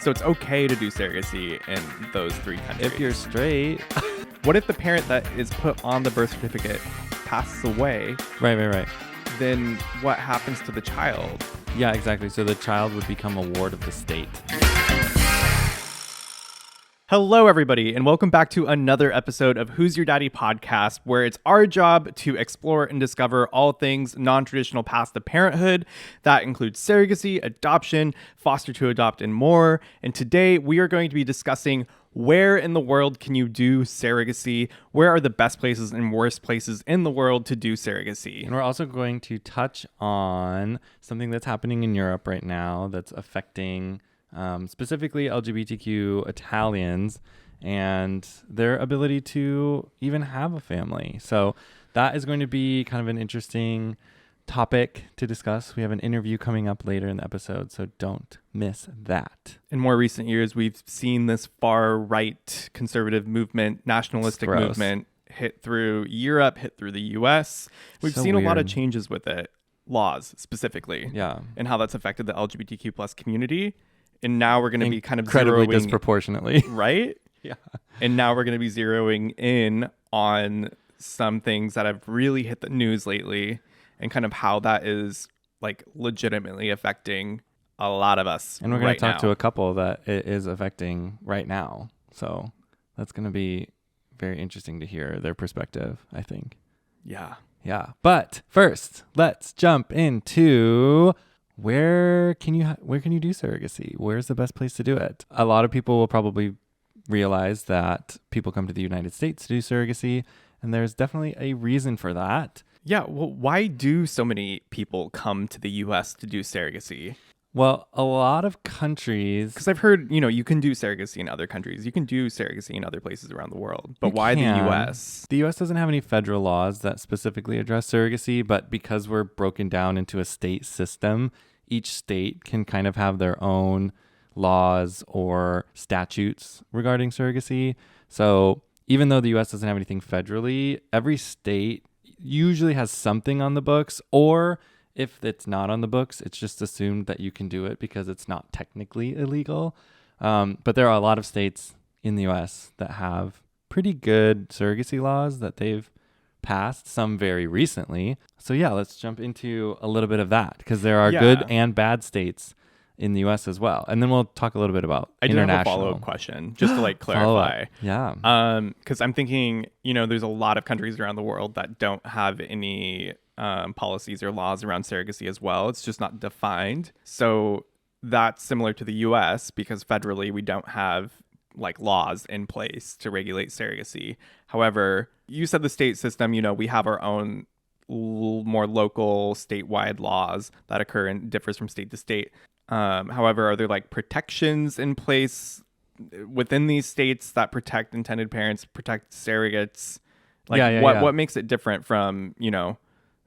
So it's okay to do surrogacy in those 3 countries. If you're straight. What if the parent that is put on the birth certificate passes away? Right. Then what happens to the child? Yeah, exactly. So the child would become a ward of the state. Hello, everybody, and welcome back to another episode of Who's Your Daddy podcast, where it's our job to explore and discover all things non-traditional paths to parenthood. That includes surrogacy, adoption, foster to adopt, and more. And today we are going to be discussing where in the world can you do surrogacy? Where are the best places and worst places in the world to do surrogacy? And we're also going to touch on something that's happening in Europe right now that's affecting specifically LGBTQ Italians and their ability to even have a family. So that is going to be kind of an interesting topic to discuss. We have an interview coming up later in the episode, so don't miss that. In more recent years, we've seen this far-right conservative movement, nationalistic movement hit through Europe, hit through the US. We've seen a lot of changes with it, laws specifically, and how that's affected the LGBTQ plus community. And now we're going to be kind of incredibly disproportionately. Right? Yeah. And now we're going to be zeroing in on some things that have really hit the news lately and kind of how that is like legitimately affecting a lot of us. And we're going to talk to a couple that it is affecting right now. So that's going to be very interesting to hear their perspective, I think. Yeah. But first, let's jump into where can you do surrogacy? Where's the best place to do it? A lot of people will probably realize that people come to the United States to do surrogacy, and there's definitely a reason for that. Yeah, well, why do so many people come to the U.S. to do surrogacy? Well, a lot of countries... Because I've heard, you can do surrogacy in other countries. You can do surrogacy in other places around the world. But why the U.S.? The U.S. doesn't have any federal laws that specifically address surrogacy, but because we're broken down into a state system, each state can kind of have their own laws or statutes regarding surrogacy. So even though the U.S. doesn't have anything federally, every state usually has something on the books, or if it's not on the books, it's just assumed that you can do it because it's not technically illegal. But there are a lot of states in the U.S. that have pretty good surrogacy laws that they've passed, some very recently. So yeah, let's jump into a little bit of that because there are good and bad states in the U.S. as well. And then we'll talk a little bit about international. I do have a follow-up question just to clarify. Yeah. Because I'm thinking, there's a lot of countries around the world that don't have any policies or laws around surrogacy as well. It's just not defined. So that's similar to the U.S. because federally we don't have laws in place to regulate surrogacy. However, you said the state system, we have our own more local statewide laws that occur and differs from state to state. However, are there protections in place within these states that protect intended parents, protect surrogates? What makes it different from,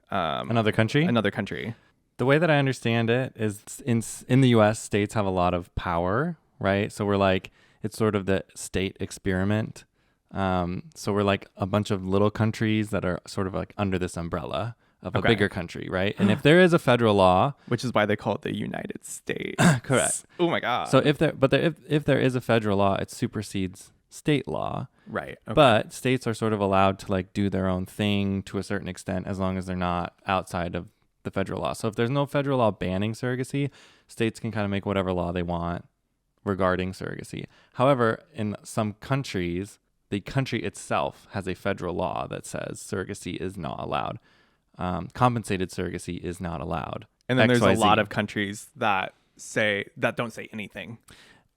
another country? Another country. The way that I understand it is in the U.S., states have a lot of power, right? So we're it's sort of the state experiment. So we're a bunch of little countries that are sort of under this umbrella of a bigger country, right? And if there is a federal law, which is why they call it the United States. Correct. Oh my God. So if there is a federal law, it supersedes state law. Right. Okay. But states are sort of allowed to do their own thing to a certain extent as long as they're not outside of the federal law. So if there's no federal law banning surrogacy, states can kind of make whatever law they want regarding surrogacy. However, in some countries, the country itself has a federal law that says surrogacy is not allowed. Compensated surrogacy is not allowed. And then there's a lot of countries that don't say anything.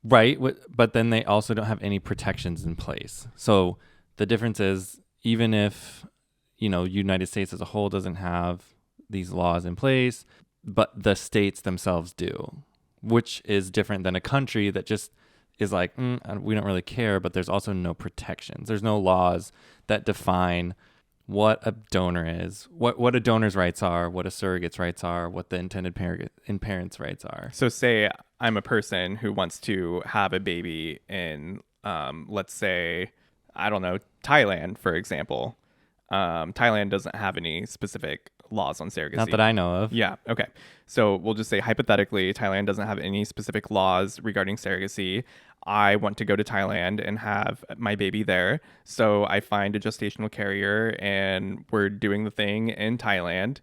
Right. But then they also don't have any protections in place. So the difference is even if, United States as a whole doesn't have these laws in place, but the states themselves do, which is different than a country that just is we don't really care, but there's also no protections. There's no laws that define what a donor is, what a donor's rights are, what a surrogate's rights are, what the intended parent's rights are. So say I'm a person who wants to have a baby in, let's say, I don't know, Thailand, for example. Thailand doesn't have any specific laws on Not surrogacy. that I know of. Yeah. Okay. So we'll just say hypothetically, Thailand doesn't have any specific laws regarding surrogacy. I want to go to Thailand and have my baby there. So I find a gestational carrier and we're doing the thing in Thailand.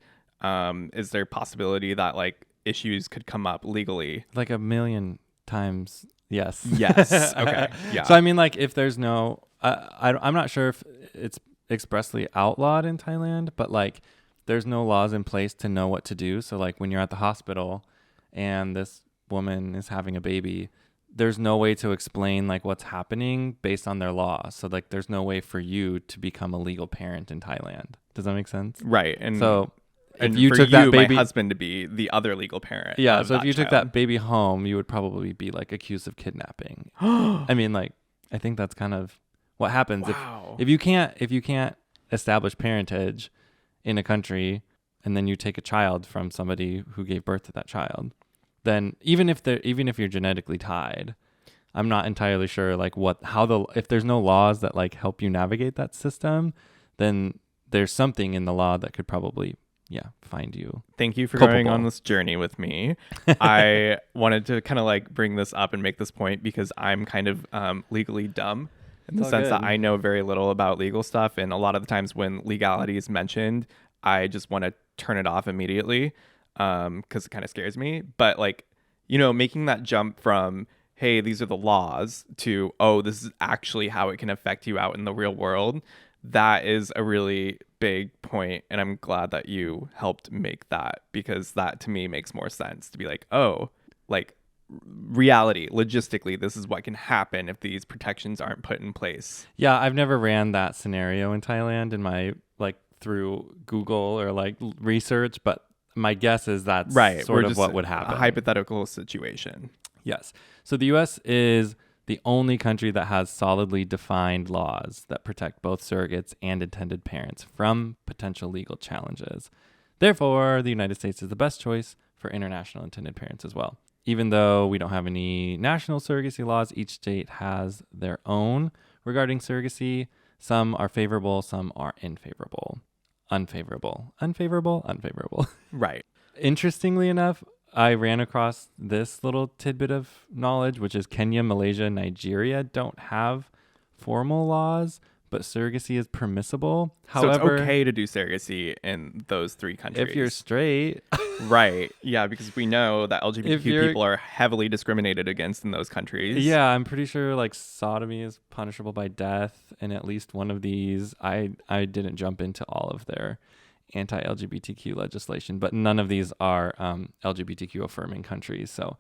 Is there a possibility that like issues could come up legally? Like a million times. Yes. Yes. Okay. Yeah. So I mean, like, if there's no, I'm not sure if it's expressly outlawed in Thailand, but like, there's no laws in place to know what to do. So like, when you're at the hospital and this woman is having a baby, there's no way to explain like what's happening based on their law. So like, there's no way for you to become a legal parent in Thailand. Does that make sense? Right. And So and if you for took that my baby, husband to be the other legal parent. yeah. Of So if that you took child. that baby home, you would probably be like accused of kidnapping. I mean, like, I think that's kind of what happens Wow. if you can't establish parentage in a country, and then you take a child from somebody who gave birth to that child. Then even if you're genetically tied, I'm not entirely sure like if there's no laws that like help you navigate that system, then there's something in the law that could probably find you Thank you for culpable. going on this journey with me. I wanted to kind of like bring this up and make this point because I'm kind of legally dumb in the It's all sense that good. I know very little about legal stuff. And a lot of the times when legality is mentioned, I just want to turn it off immediately because it kind of scares me. But like, making that jump from, hey, these are the laws to, oh, this is actually how it can affect you out in the real world. That is a really big point, and I'm glad that you helped make that because that to me makes more sense to be like, oh, like reality, logistically, this is what can happen if these protections aren't put in place. Yeah, I've never ran that scenario in Thailand in my like through Google or like research, but my guess is that's Right. sort We're of just what would a happen. hypothetical situation. Yes. So the US is the only country that has solidly defined laws that protect both surrogates and intended parents from potential legal challenges. Therefore, the United States is the best choice for international intended parents as well. Even though we don't have any national surrogacy laws, each state has their own regarding surrogacy. Some are favorable, some are unfavorable. Right. Interestingly enough, I ran across this little tidbit of knowledge, which is Kenya, Malaysia, Nigeria don't have formal laws, but surrogacy is permissible. So However, it's okay to do surrogacy in those three countries. if you're straight, right. Yeah, because we know that LGBTQ you're- people are heavily discriminated against in those countries. yeah, I'm pretty sure like sodomy is punishable by death, and at least one of these, I didn't jump into all of their anti-LGBTQ legislation, but none of these are LGBTQ affirming countries, so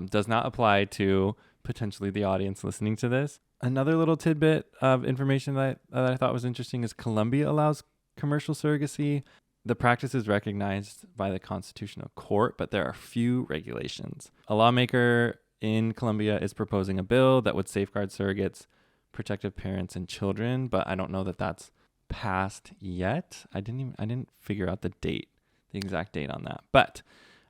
does not apply to potentially the audience listening to this. Another little tidbit of information that I thought was interesting is Colombia allows commercial surrogacy. The practice is recognized by the Constitutional Court, but there are few regulations. A lawmaker in Colombia is proposing a bill that would safeguard surrogates, protective parents, and children, but I don't know that that's passed yet. I didn't figure out the exact date on that. But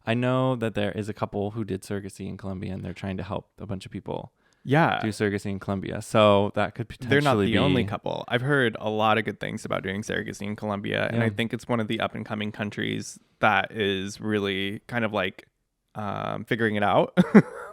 I know that there is a couple who did surrogacy in Colombia, and they're trying to help a bunch of people Yeah. do surrogacy in Colombia. So that could potentially They're not the be only couple. I've heard a lot of good things about doing surrogacy in Colombia, and Yeah. I think it's one of the up and coming countries that is really kind of like figuring it out.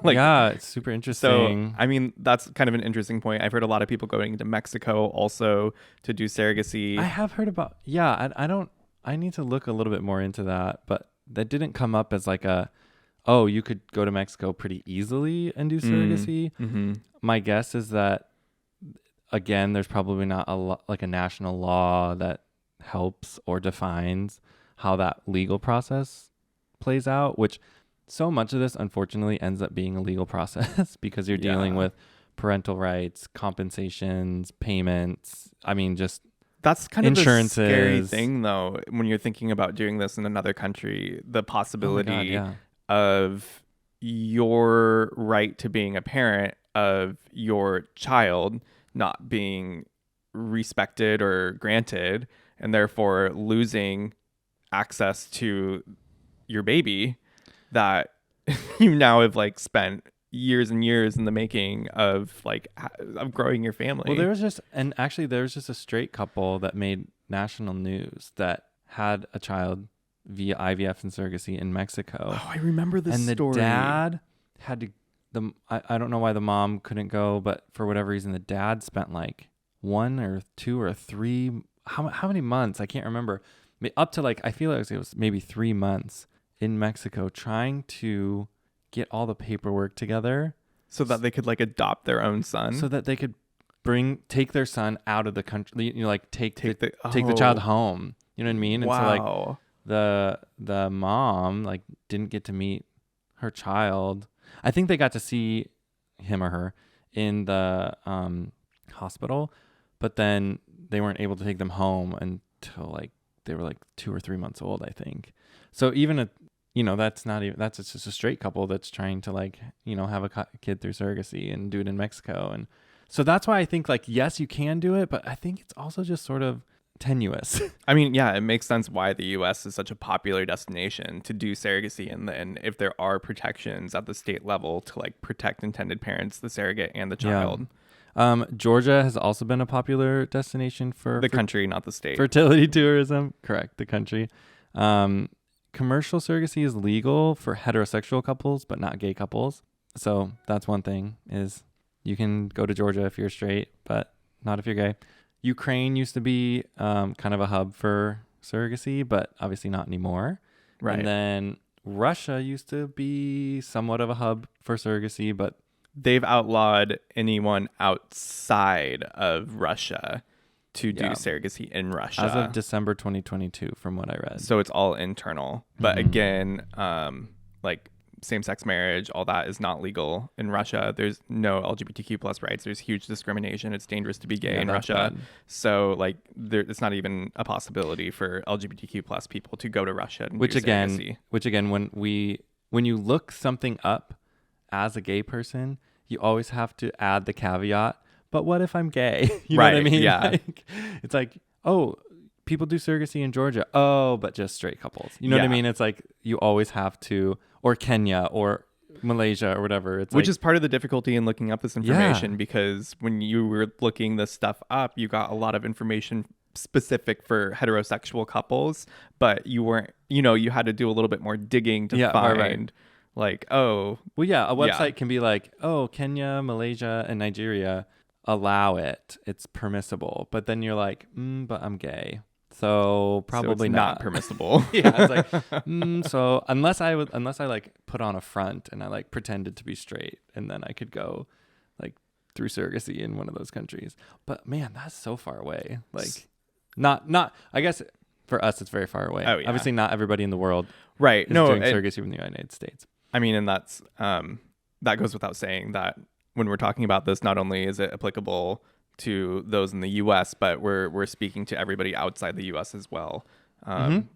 yeah, it's super So, interesting. I mean, that's kind of an interesting point. I've heard a lot of people going to Mexico also to do surrogacy. I have heard about, I need to look a little bit more into that, but that didn't come up as like you could go to Mexico pretty easily and do surrogacy. Mm-hmm. My guess is that, again, there's probably not like a national law that helps or defines how that legal process plays out, which so much of this, unfortunately, ends up being a legal process because you're dealing Yeah. with parental rights, compensations, payments. I mean, just That's kind of the scary Insurances. thing, though, when you're thinking about doing this in another country, the oh my possibility God, yeah. of your right to being a parent of your child not being respected or granted, and therefore losing access to your baby that you now have like spent years and years in the making of like of growing your family. Well, there was just a straight couple that made national news that had a child via IVF and surrogacy in Mexico. Oh, I remember this and the story. dad had to, I don't know why the mom couldn't go, but for whatever reason, the dad spent like 1 or 2 or 3, how many months? I can't remember. Up to like, I feel like it was maybe 3 months in Mexico trying to get all the paperwork together so that they could like adopt their own son. so that they could take their son out of the country, like take the oh, child home. You know what I mean? And so like wow. the mom like didn't get to meet her child. I think they got to see him or her in the hospital, but then they weren't able to take them home until like they were like 2 or 3 months old, I think. So even that's just a straight couple that's trying to like, have a kid through surrogacy and do it in Mexico. And so that's why I think like, yes, you can do it, but I think it's also just sort of tenuous. I mean, yeah, it makes sense why the U.S. is such a popular destination to do surrogacy, and then if there are protections at the state level to like protect intended parents, the surrogate and the child. Georgia has also been a popular destination for country, not the state. Fertility tourism. Correct, the country. Commercial surrogacy is legal for heterosexual couples, but not gay couples. So that's one thing, is you can go to Georgia if you're straight, but not if you're gay. Ukraine used to be kind of a hub for surrogacy, but obviously not anymore. Right. And then Russia used to be somewhat of a hub for surrogacy, but they've outlawed anyone outside of Russia to do surrogacy in Russia. As of December 2022, from what I read. So it's all internal. But again, like same-sex marriage, all that is not legal in Russia. There's no LGBTQ plus rights. There's huge discrimination. It's dangerous to be gay in Russia. Bad. So like it's not even a possibility for LGBTQ plus people to go to Russia and do surrogacy. Which again, when you look something up as a gay person, you always have to add the caveat, but what if I'm gay? You know what I mean? Yeah. Like, it's like, oh, people do surrogacy in Georgia. Oh, but just straight couples. You know what I mean? It's like you always have to, or Kenya or Malaysia or whatever. It's which is part of the difficulty in looking up this information, because when you were looking this stuff up, you got a lot of information specific for heterosexual couples, but you weren't, you had to do a little bit more digging to find. Right. Like, oh, well, yeah, a website can be like, oh, Kenya, Malaysia, and Nigeria allow it. It's permissible. But then you're like, but I'm gay. So probably not permissible. Yeah, it's like, so unless I like put on a front and I like pretended to be straight, and then I could go like through surrogacy in one of those countries. But man, that's so far away. Like, not. I guess for us, it's very far away. Oh, yeah. Obviously, not everybody in the world, right? is doing surrogacy from the United States. I mean, and that's that goes without saying that when we're talking about this, not only is it applicable to those in the U.S., but we're speaking to everybody outside the U.S. as well,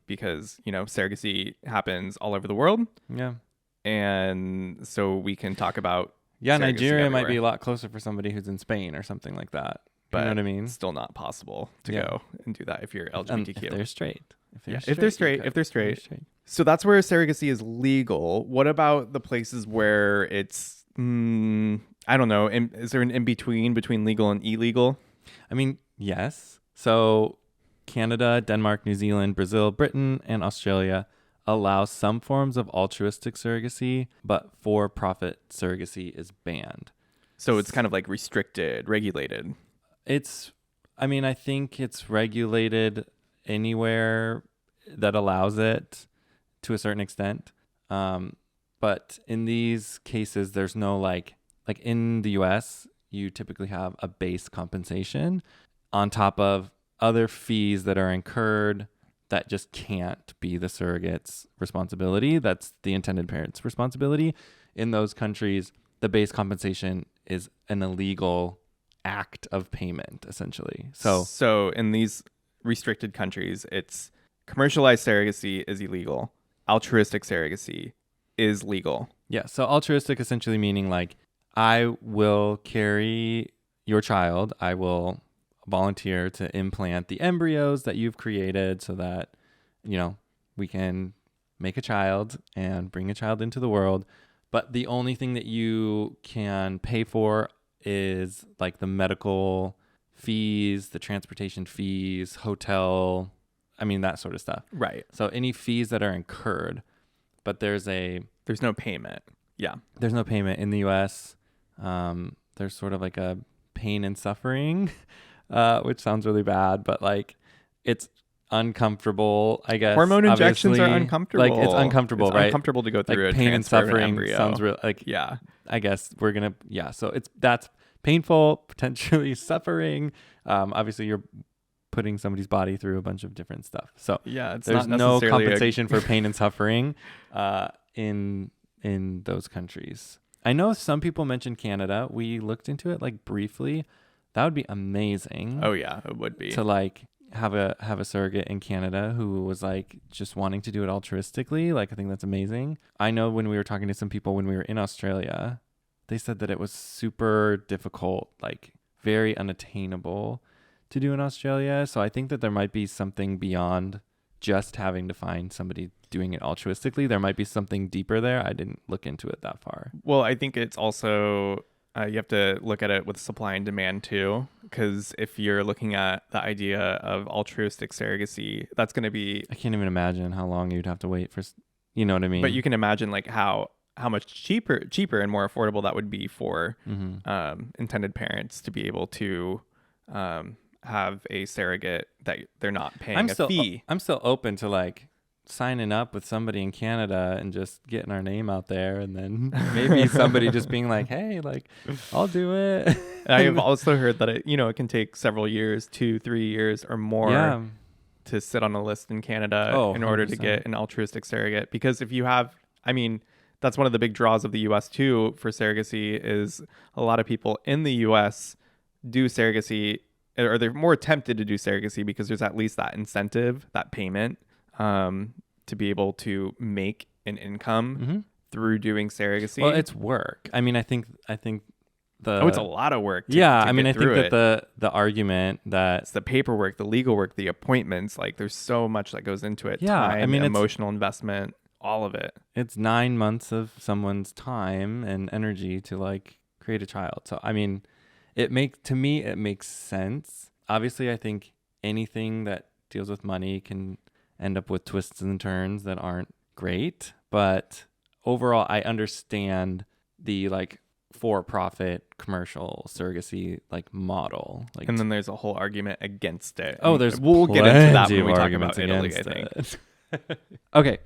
because surrogacy happens all over the world. Yeah, and so we can talk about Nigeria might be a lot closer for somebody who's in Spain or something like that. But you know what I mean? It's still not possible to go and do that if you're LGBTQ. If they're straight. If they're straight. So that's where surrogacy is legal. What about the places where it's, I don't know, is there an in-between between legal and illegal? I mean, yes. So Canada, Denmark, New Zealand, Brazil, Britain, and Australia allow some forms of altruistic surrogacy, but for-profit surrogacy is banned. So it's kind of like restricted, regulated. I think it's regulated anywhere that allows it to a certain extent. But in these cases, there's no like in the US, you typically have a base compensation on top of other fees that are incurred that just can't be the surrogate's responsibility. That's the intended parent's responsibility. In those countries, the base compensation is an illegal act of payment, essentially. So in these restricted countries, it's commercialized surrogacy is illegal. Altruistic surrogacy is legal. Yeah. So altruistic essentially meaning like, I will carry your child. I will volunteer to implant the embryos that you've created so that, we can make a child and bring a child into the world. But the only thing that you can pay for is like the medical fees, the transportation fees, hotel I mean, that sort of stuff. Right. So any fees that are incurred, but there's no payment. Yeah. there's no payment in the US. There's sort of like a pain and suffering, which sounds really bad, but like it's uncomfortable, I guess. Hormone injections are obviously. uncomfortable. Like it's uncomfortable, It's right? uncomfortable to go through Like a pain and transfer of an suffering embryo. sounds real. Like Yeah. I guess we're gonna So that's painful, potentially suffering. Obviously you're putting somebody's body through a bunch of different stuff. So Yeah, it's there's not no necessarily compensation for pain and suffering in those countries. I know some people mentioned Canada. We looked into it like briefly. That would be amazing. Oh yeah, it would be. To like have a surrogate in Canada who was like just wanting to do it altruistically. Like I think that's amazing. I know when we were talking to some people when we were in Australia, they said that it was super difficult, like very unattainable to do in Australia. So I think that there might be something beyond just having to find somebody doing it altruistically. There might be something deeper there. I didn't look into it that far. Well, I think it's also you have to look at it with supply and demand too, because if you're looking at the idea of altruistic surrogacy, that's going to be. I can't even imagine how long you'd have to wait for. You know what I mean? But you can imagine like how much cheaper and more affordable that would be for intended parents to be able to have a surrogate that they're not paying a fee. I'm still open to like signing up with somebody in Canada and just getting our name out there, and then maybe somebody just being like, hey, like I'll do it. I've also heard that it can take several years, 2-3 years or more to sit on a list in Canada in order to get an altruistic surrogate. Because if you have, I mean, that's one of the big draws of the US too for surrogacy is a lot of people in the US do surrogacy, or they're more tempted to do surrogacy because there's at least that incentive, that payment, to be able to make an income through doing surrogacy. Well, it's work. I mean, I think it's a lot of work. I mean, I think that the argument that it's the paperwork, the legal work, the appointments, like there's so much that goes into it. Yeah, time, I mean, emotional investment, all of it. It's 9 months of someone's time and energy to like create a child. So, I mean, it makes sense. Obviously, I think anything that deals with money can end up with twists and turns that aren't great. But overall, I understand the like for-profit commercial surrogacy like model. Like, and then there's a whole argument against it. We'll get into that when we talk about Italy, I think. Okay,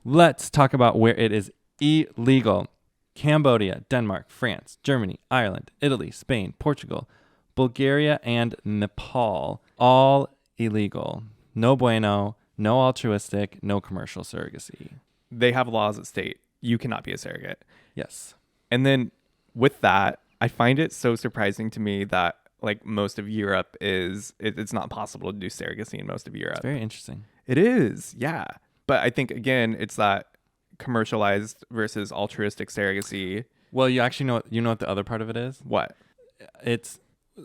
let's talk about where it is illegal. Cambodia, Denmark, France, Germany, Ireland, Italy, Spain, Portugal, Bulgaria, and Nepal. All illegal. No bueno, no altruistic, no commercial surrogacy. They have laws that state you cannot be a surrogate. Yes. And then with that, I find it so surprising to me that like most of Europe it's not possible to do surrogacy in most of Europe. It's very interesting. It is, yeah. But I think again, it's that commercialized versus altruistic surrogacy. Well, you actually know what the other part of it is? What? It's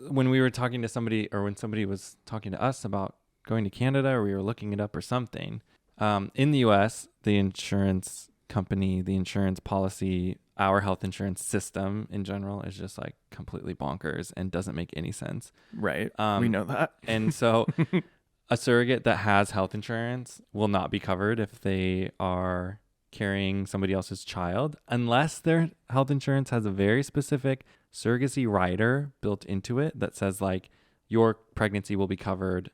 when we were talking to somebody, or when somebody was talking to us about going to Canada, or we were looking it up or something. In the US, the insurance company, the insurance policy, our health insurance system in general is just like completely bonkers and doesn't make any sense. Right. We know that. And so a surrogate that has health insurance will not be covered if they are carrying somebody else's child, unless their health insurance has a very specific surrogacy rider built into it that says like your pregnancy will be covered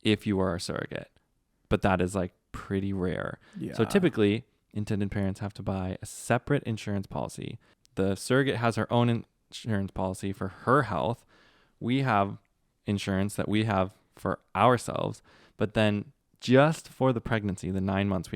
if you are a surrogate. But that is like pretty rare. Yeah. So typically intended parents have to buy a separate insurance policy. The surrogate has her own insurance policy for her health. We have insurance that we have for ourselves, but then just for the pregnancy, the 9 months,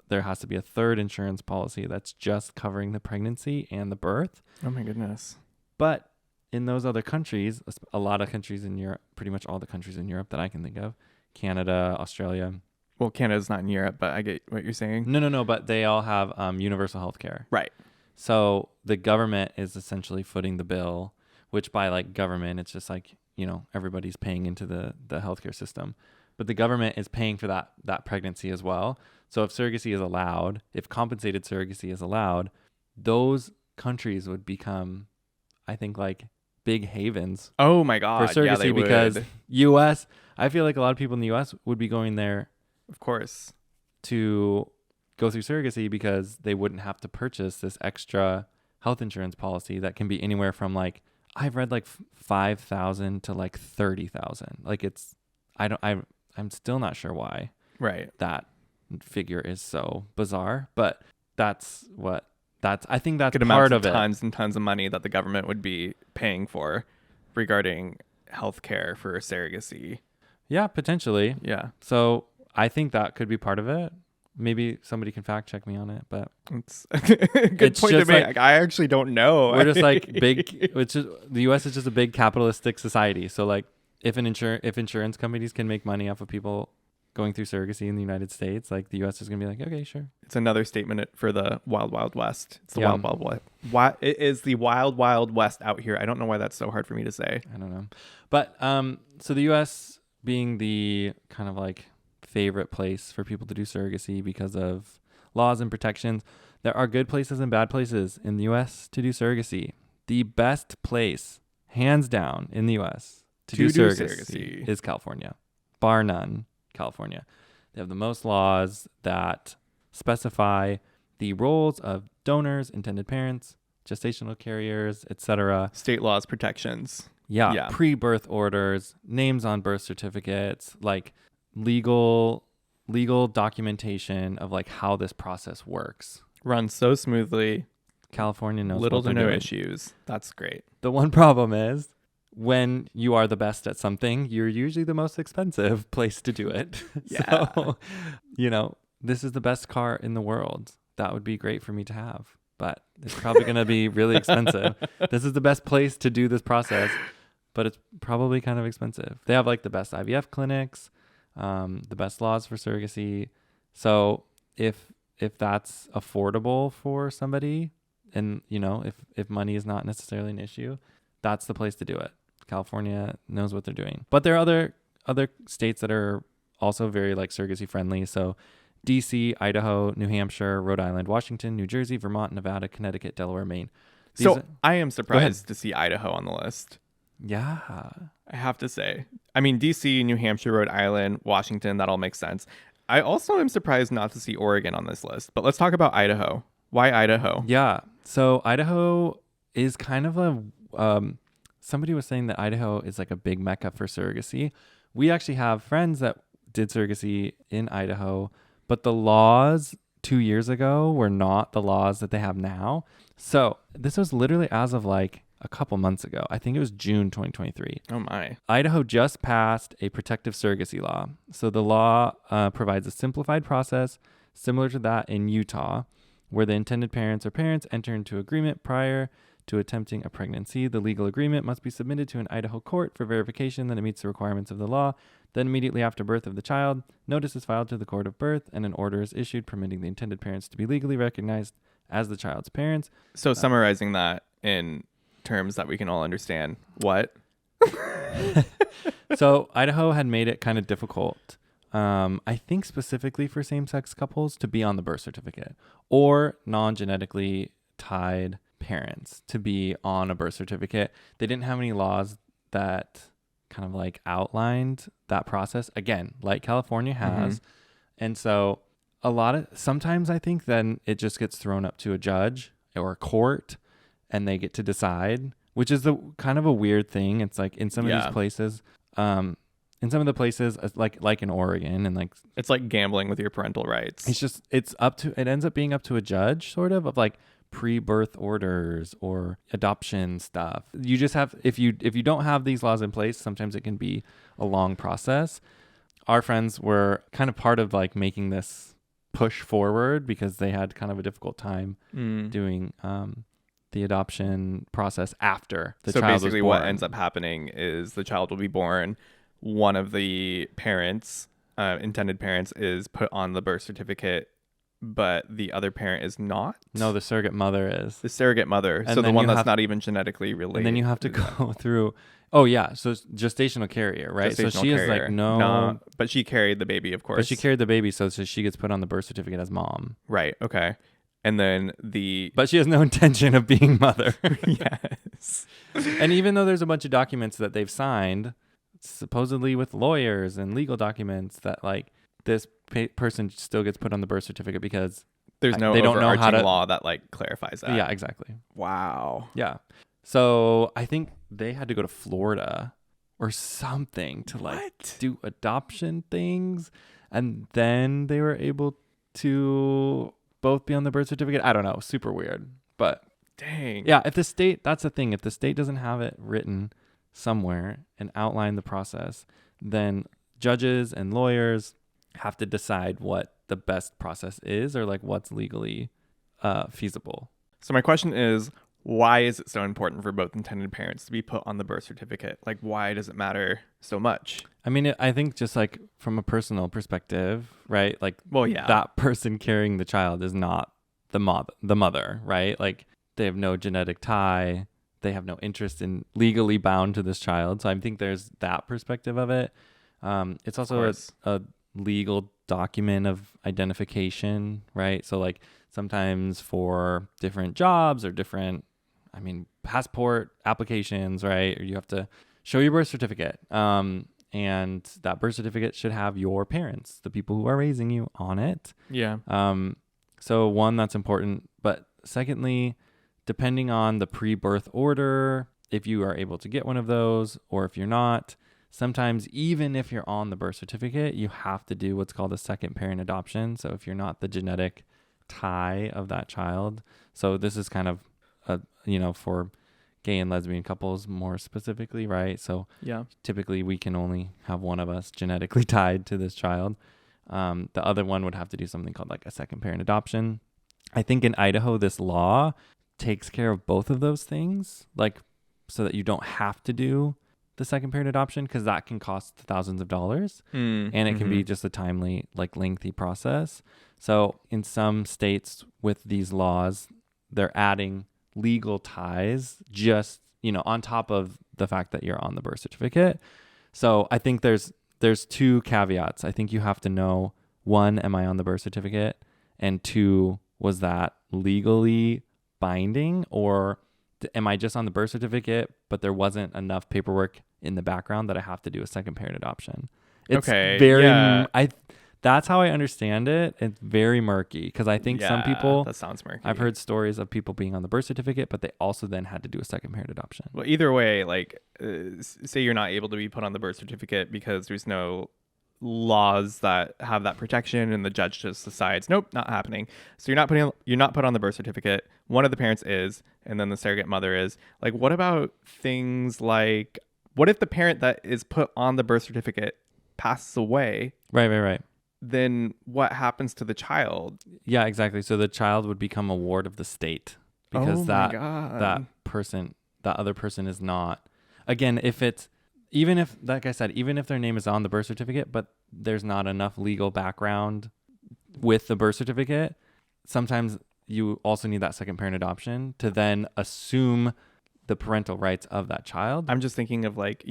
there has to be a third insurance policy that's just covering the pregnancy and the birth. Oh my goodness. But in those other countries, a lot of countries in Europe, pretty much all the countries in Europe that I can think of, Canada, Australia. Well, Canada's not in Europe, but I get what you're saying. No, but they all have universal health care. Right. So the government is essentially footing the bill, which by like government, it's just like, everybody's paying into the healthcare system. But the government is paying for that pregnancy as well. So if surrogacy is allowed, if compensated surrogacy is allowed, those countries would become, I think, like big havens. Oh my God. For surrogacy, yeah, because US, I feel like a lot of people in the US would be going there Of course. to go through surrogacy because they wouldn't have to purchase this extra health insurance policy that can be anywhere from like, I've read like 5,000 to like 30,000. Like it's, I'm still not sure why Right. that figure is so bizarre, but I think that's Could amount part to of it. tons and tons of money that the government would be paying for regarding healthcare for surrogacy. Yeah, potentially. Yeah. So I think that could be part of it. Maybe somebody can fact check me on it, but It's a good It's point to just make. like- I actually don't know. we're just like big, which is the US is just a big capitalistic society. So like if insurance companies can make money off of people going through surrogacy in the United States, like the US is going to be like, okay, sure. It's another statement for the wild, wild west. It's the Yeah. wild, wild west. Why it is the wild, wild west out here? I don't know why that's so hard for me to say. I don't know. But so the US being the kind of like favorite place for people to do surrogacy because of laws and protections, there are good places and bad places in the US to do surrogacy. The best place, hands down, in the US to do surrogacy is California. Bar none, California. They have the most laws that specify the roles of donors, intended parents, gestational carriers, etc. State laws, protections. Yeah, Yeah. pre-birth orders, names on birth certificates, like legal documentation of like how this process works. Runs so smoothly. California knows Little what to they're no doing. issues. That's great. The one problem is when you are the best at something, you're usually the most expensive place to do it. Yeah. So, this is the best car in the world. That would be great for me to have, but it's probably going to be really expensive. This is the best place to do this process, but it's probably kind of expensive. They have like the best IVF clinics, the best laws for surrogacy. So if that's affordable for somebody, and if money is not necessarily an issue, that's the place to do it. California knows what they're doing. But there are other states that are also very like surrogacy friendly. So DC, Idaho, New Hampshire, Rhode Island, Washington, New Jersey, Vermont, Nevada, Connecticut, Delaware, Maine. So I am surprised to see Idaho on the list. Yeah. I have to say. I mean, DC, New Hampshire, Rhode Island, Washington, that all makes sense. I also am surprised not to see Oregon on this list. But let's talk about Idaho. Why Idaho? Yeah. So Idaho is kind of a somebody was saying that Idaho is like a big mecca for surrogacy. We actually have friends that did surrogacy in Idaho, but the laws 2 years ago were not the laws that they have now. So this was literally as of like a couple months ago. I think it was June 2023. Oh my. Idaho just passed a protective surrogacy law. So the law provides a simplified process similar to that in Utah, where the intended parents or parents enter into agreement prior to attempting a pregnancy. The legal agreement must be submitted to an Idaho court for verification that it meets the requirements of the law. Then immediately after birth of the child, notice is filed to the court of birth and an order is issued permitting the intended parents to be legally recognized as the child's parents. So summarizing that in terms that we can all understand. What? So Idaho had made it kind of difficult, I think specifically for same-sex couples, to be on the birth certificate, or non-genetically tied parents to be on a birth certificate. They didn't have any laws that kind of like outlined that process, again, like California has. And so sometimes I think then it just gets thrown up to a judge or a court and they get to decide, which is the kind of a weird thing. It's like in some of these places, in some of the places like in Oregon, and like It's like gambling with your parental rights. it ends up being up to a judge sort of like pre-birth orders or adoption stuff. You just have, if you don't have these laws in place, sometimes it can be a long process. Our friends were kind of part of like making this push forward because they had kind of a difficult time doing the adoption process after the child was born. So basically what ends up happening is the child will be born. One of the parents, intended parents, is put on the birth certificate, but the other parent is not. No, the surrogate mother is. The surrogate mother. And so the then one you that's have- not even genetically related. And then you have to go through, so gestational carrier, right? So Gestational she is carrier. like, no, but she carried the baby, of course. but she carried the baby, so she gets put on the birth certificate as mom. Right. Okay. And then But she has no intention of being mother. yes. And even though there's a bunch of documents that they've signed, supposedly with lawyers and legal documents that like this person still gets put on the birth certificate because There's no they don't know how overarching to. law that like clarifies that. Yeah, exactly. Wow. Yeah. So I think they had to go to Florida or something to like What? do adoption things, and then they were able to both be on the birth certificate. I don't know, super weird. But Dang. yeah, if the state, that's the thing, if the state doesn't have it written somewhere and outline the process, then judges and lawyers have to decide what the best process is, or like what's legally feasible. So my question is, why is it so important for both intended parents to be put on the birth certificate? Like, why does it matter so much? I mean, I think just like from a personal perspective, right? Like, Well, yeah. that person carrying the child is not the mother, right? Like, they have no genetic tie. They have no interest in legally bound to this child. So I think there's that perspective of it. It's also a legal document of identification, right? So like sometimes for different jobs or different, I mean, passport applications, right? Or you have to show your birth certificate. And that birth certificate should have your parents, the people who are raising you, on it. Yeah. So one, that's important. But secondly, depending on the pre-birth order, if you are able to get one of those, or if you're not, sometimes even if you're on the birth certificate, you have to do what's called a second parent adoption. So if you're not the genetic tie of that child. So this is kind of, for gay and lesbian couples more specifically, right? So Yeah. typically we can only have one of us genetically tied to this child. The other one would have to do something called like a second parent adoption. I think in Idaho, this law takes care of both of those things, like so that you don't have to do the second parent adoption, because that can cost thousands of dollars and it can be just a timely, like lengthy process. So in some states with these laws, they're adding legal ties just, on top of the fact that you're on the birth certificate. So I think there's two caveats. I think you have to know, one, am I on the birth certificate? And two, was that legally binding, or am I just on the birth certificate, but there wasn't enough paperwork in the background that I have to do a second parent adoption? It's that's how I understand it. It's very murky, because I think some people, that sounds murky. I've heard stories of people being on the birth certificate, but they also then had to do a second parent adoption. Well, either way, like, say you're not able to be put on the birth certificate because there's no laws that have that protection, and the judge just decides, nope, not happening. So you're not put on the birth certificate. One of the parents is, and then the surrogate mother is. Like, what about things like, what if the parent that is put on the birth certificate passes away? Right. Then what happens to the child? Yeah, exactly. So the child would become a ward of the state, because that other person is not. Again, even if, like I said, even if their name is on the birth certificate, but there's not enough legal background with the birth certificate, sometimes you also need that second parent adoption to then assume the parental rights of that child. I'm just thinking of like,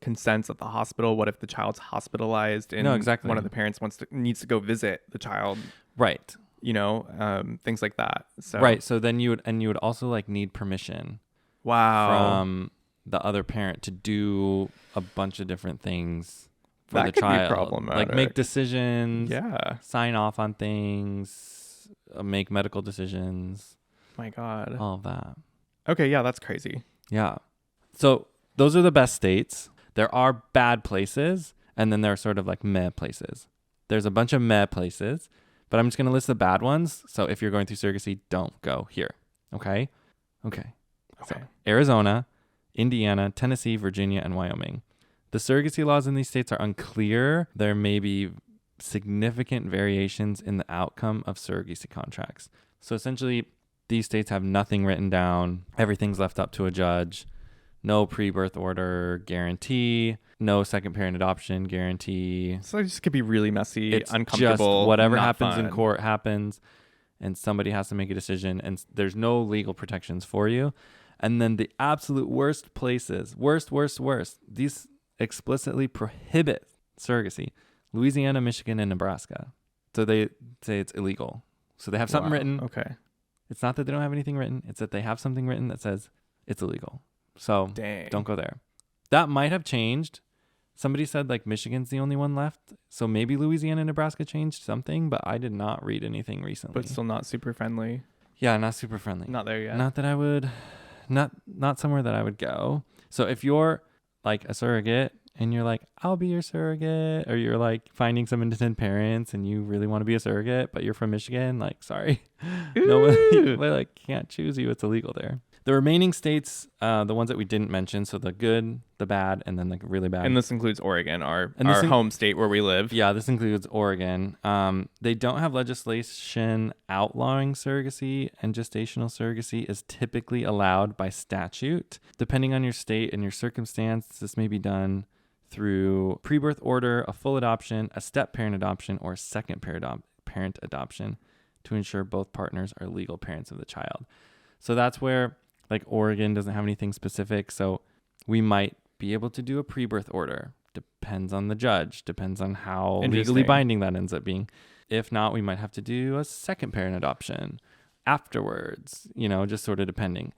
consents at the hospital. What if the child's hospitalized and one of the parents needs to go visit the child? Right. Things like that. So right. So then you would also like need permission. Wow. From the other parent to do a bunch of different things for that the could child. Be problematic. Like make decisions. Yeah. Sign off on things. Make medical decisions. My God. All of that. Okay, yeah, that's crazy. Yeah. So those are the best states. There are bad places, and then there are sort of like meh places. There's a bunch of meh places, but I'm just going to list the bad ones. So if you're going through surrogacy, don't go here. Okay? So Arizona, Indiana, Tennessee, Virginia, and Wyoming. The surrogacy laws in these states are unclear. There may be significant variations in the outcome of surrogacy contracts. So essentially, these states have nothing written down. Everything's left up to a judge. No pre-birth order guarantee. No second parent adoption guarantee. So it just could be really messy, it's uncomfortable. Just whatever happens fun. In court happens, and somebody has to make a decision, and there's no legal protections for you. And then the absolute worst places, worst. These explicitly prohibit surrogacy. Louisiana, Michigan, and Nebraska. So they say it's illegal. So they have something written. Okay. It's not that they don't have anything written. It's that they have something written that says it's illegal. So Dang. Don't go there. That might have changed Somebody said like Michigan's the only one left. So maybe Louisiana and Nebraska changed something, but I did not read anything recently. But still not super friendly. Yeah, not super friendly. Not there yet. Not that I would, not somewhere that I would go. So if you're like a surrogate and you're like, I'll be your surrogate, or you're like finding some intended parents and you really want to be a surrogate, but you're from Michigan, like, sorry, no one like can't choose you. It's illegal there. The remaining states, the ones that we didn't mention, so the good, the bad, and then the really bad. And this includes Oregon, our home state where we live. Yeah, this includes Oregon. They don't have legislation outlawing surrogacy, and gestational surrogacy is typically allowed by statute. Depending on your state and your circumstance, this may be done through pre-birth order, a full adoption, a step-parent adoption, or a second parent adoption to ensure both partners are legal parents of the child. So that's where, like, Oregon doesn't have anything specific, so we might be able to do a pre-birth order. Depends on the judge, depends on how legally binding that ends up being. If not, we might have to do a second parent adoption afterwards, just sort of depending.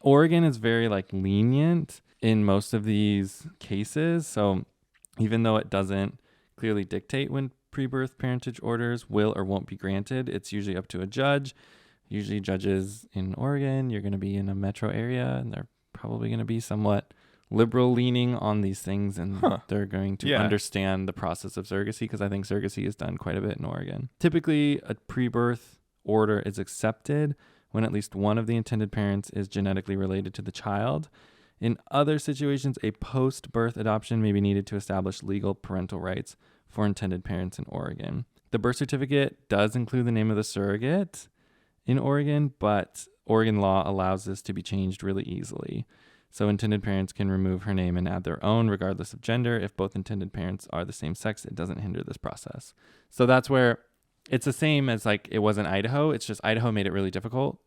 Oregon is very like lenient in most of these cases. So even though it doesn't clearly dictate when pre-birth parentage orders will or won't be granted, it's usually up to a judge. Usually judges in Oregon, you're going to be in a metro area and they're probably going to be somewhat liberal leaning on these things, and they're going to understand the process of surrogacy, because I think surrogacy is done quite a bit in Oregon. Typically, a pre-birth order is accepted when at least one of the intended parents is genetically related to the child. In other situations, a post-birth adoption may be needed to establish legal parental rights for intended parents in Oregon. The birth certificate does include the name of the surrogate in Oregon, but Oregon law allows this to be changed really easily. So intended parents can remove her name and add their own regardless of gender. If both intended parents are the same sex, it doesn't hinder this process. So that's where it's the same as like it was in Idaho. It's just Idaho made it really difficult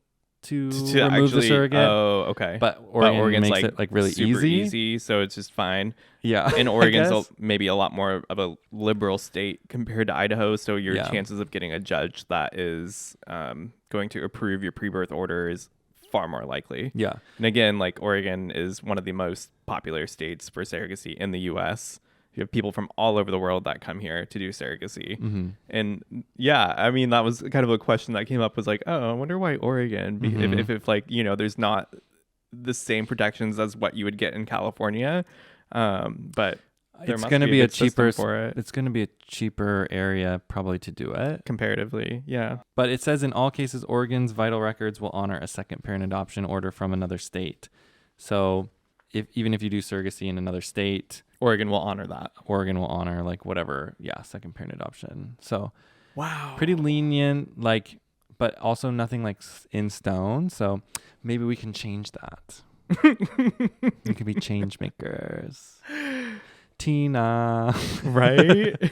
to remove the surrogate. Oh, okay. But Oregon's makes it like really super easy, so it's just fine. Yeah. And Oregon's maybe a lot more of a liberal state compared to Idaho, so your chances of getting a judge that is going to approve your pre-birth order is far more likely. Yeah. And again, like Oregon is one of the most popular states for surrogacy in the US. You have people from all over the world that come here to do surrogacy. Mm-hmm. And yeah, I mean, that was kind of a question that came up, was like, oh, I wonder why Oregon, if like, there's not the same protections as what you would get in California. But it's going to be a cheaper area probably to do it comparatively. Yeah. But it says in all cases, Oregon's vital records will honor a second parent adoption order from another state. So even if you do surrogacy in another state, Oregon will honor that. Oregon will honor like whatever. Yeah. Second parent adoption. So wow. Pretty lenient, like, but also nothing like in stone. So maybe we can change that. We can be change makers. Tina. Right?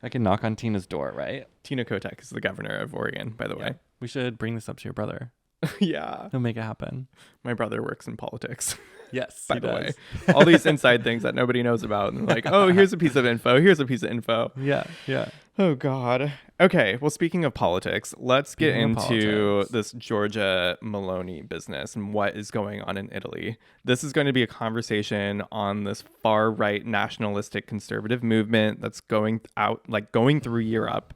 I can knock on Tina's door, right? Tina Kotek is the governor of Oregon, by the way. We should bring this up to your brother. Yeah. He'll make it happen. My brother works in politics. Yes, by the way. All these inside things that nobody knows about. And like, oh, here's a piece of info. Here's a piece of info. Yeah, yeah. Oh, God. Okay. Well, speaking of politics, let's get into this Georgia Meloni business and what is going on in Italy. This is going to be a conversation on this far right nationalistic conservative movement that's going through Europe,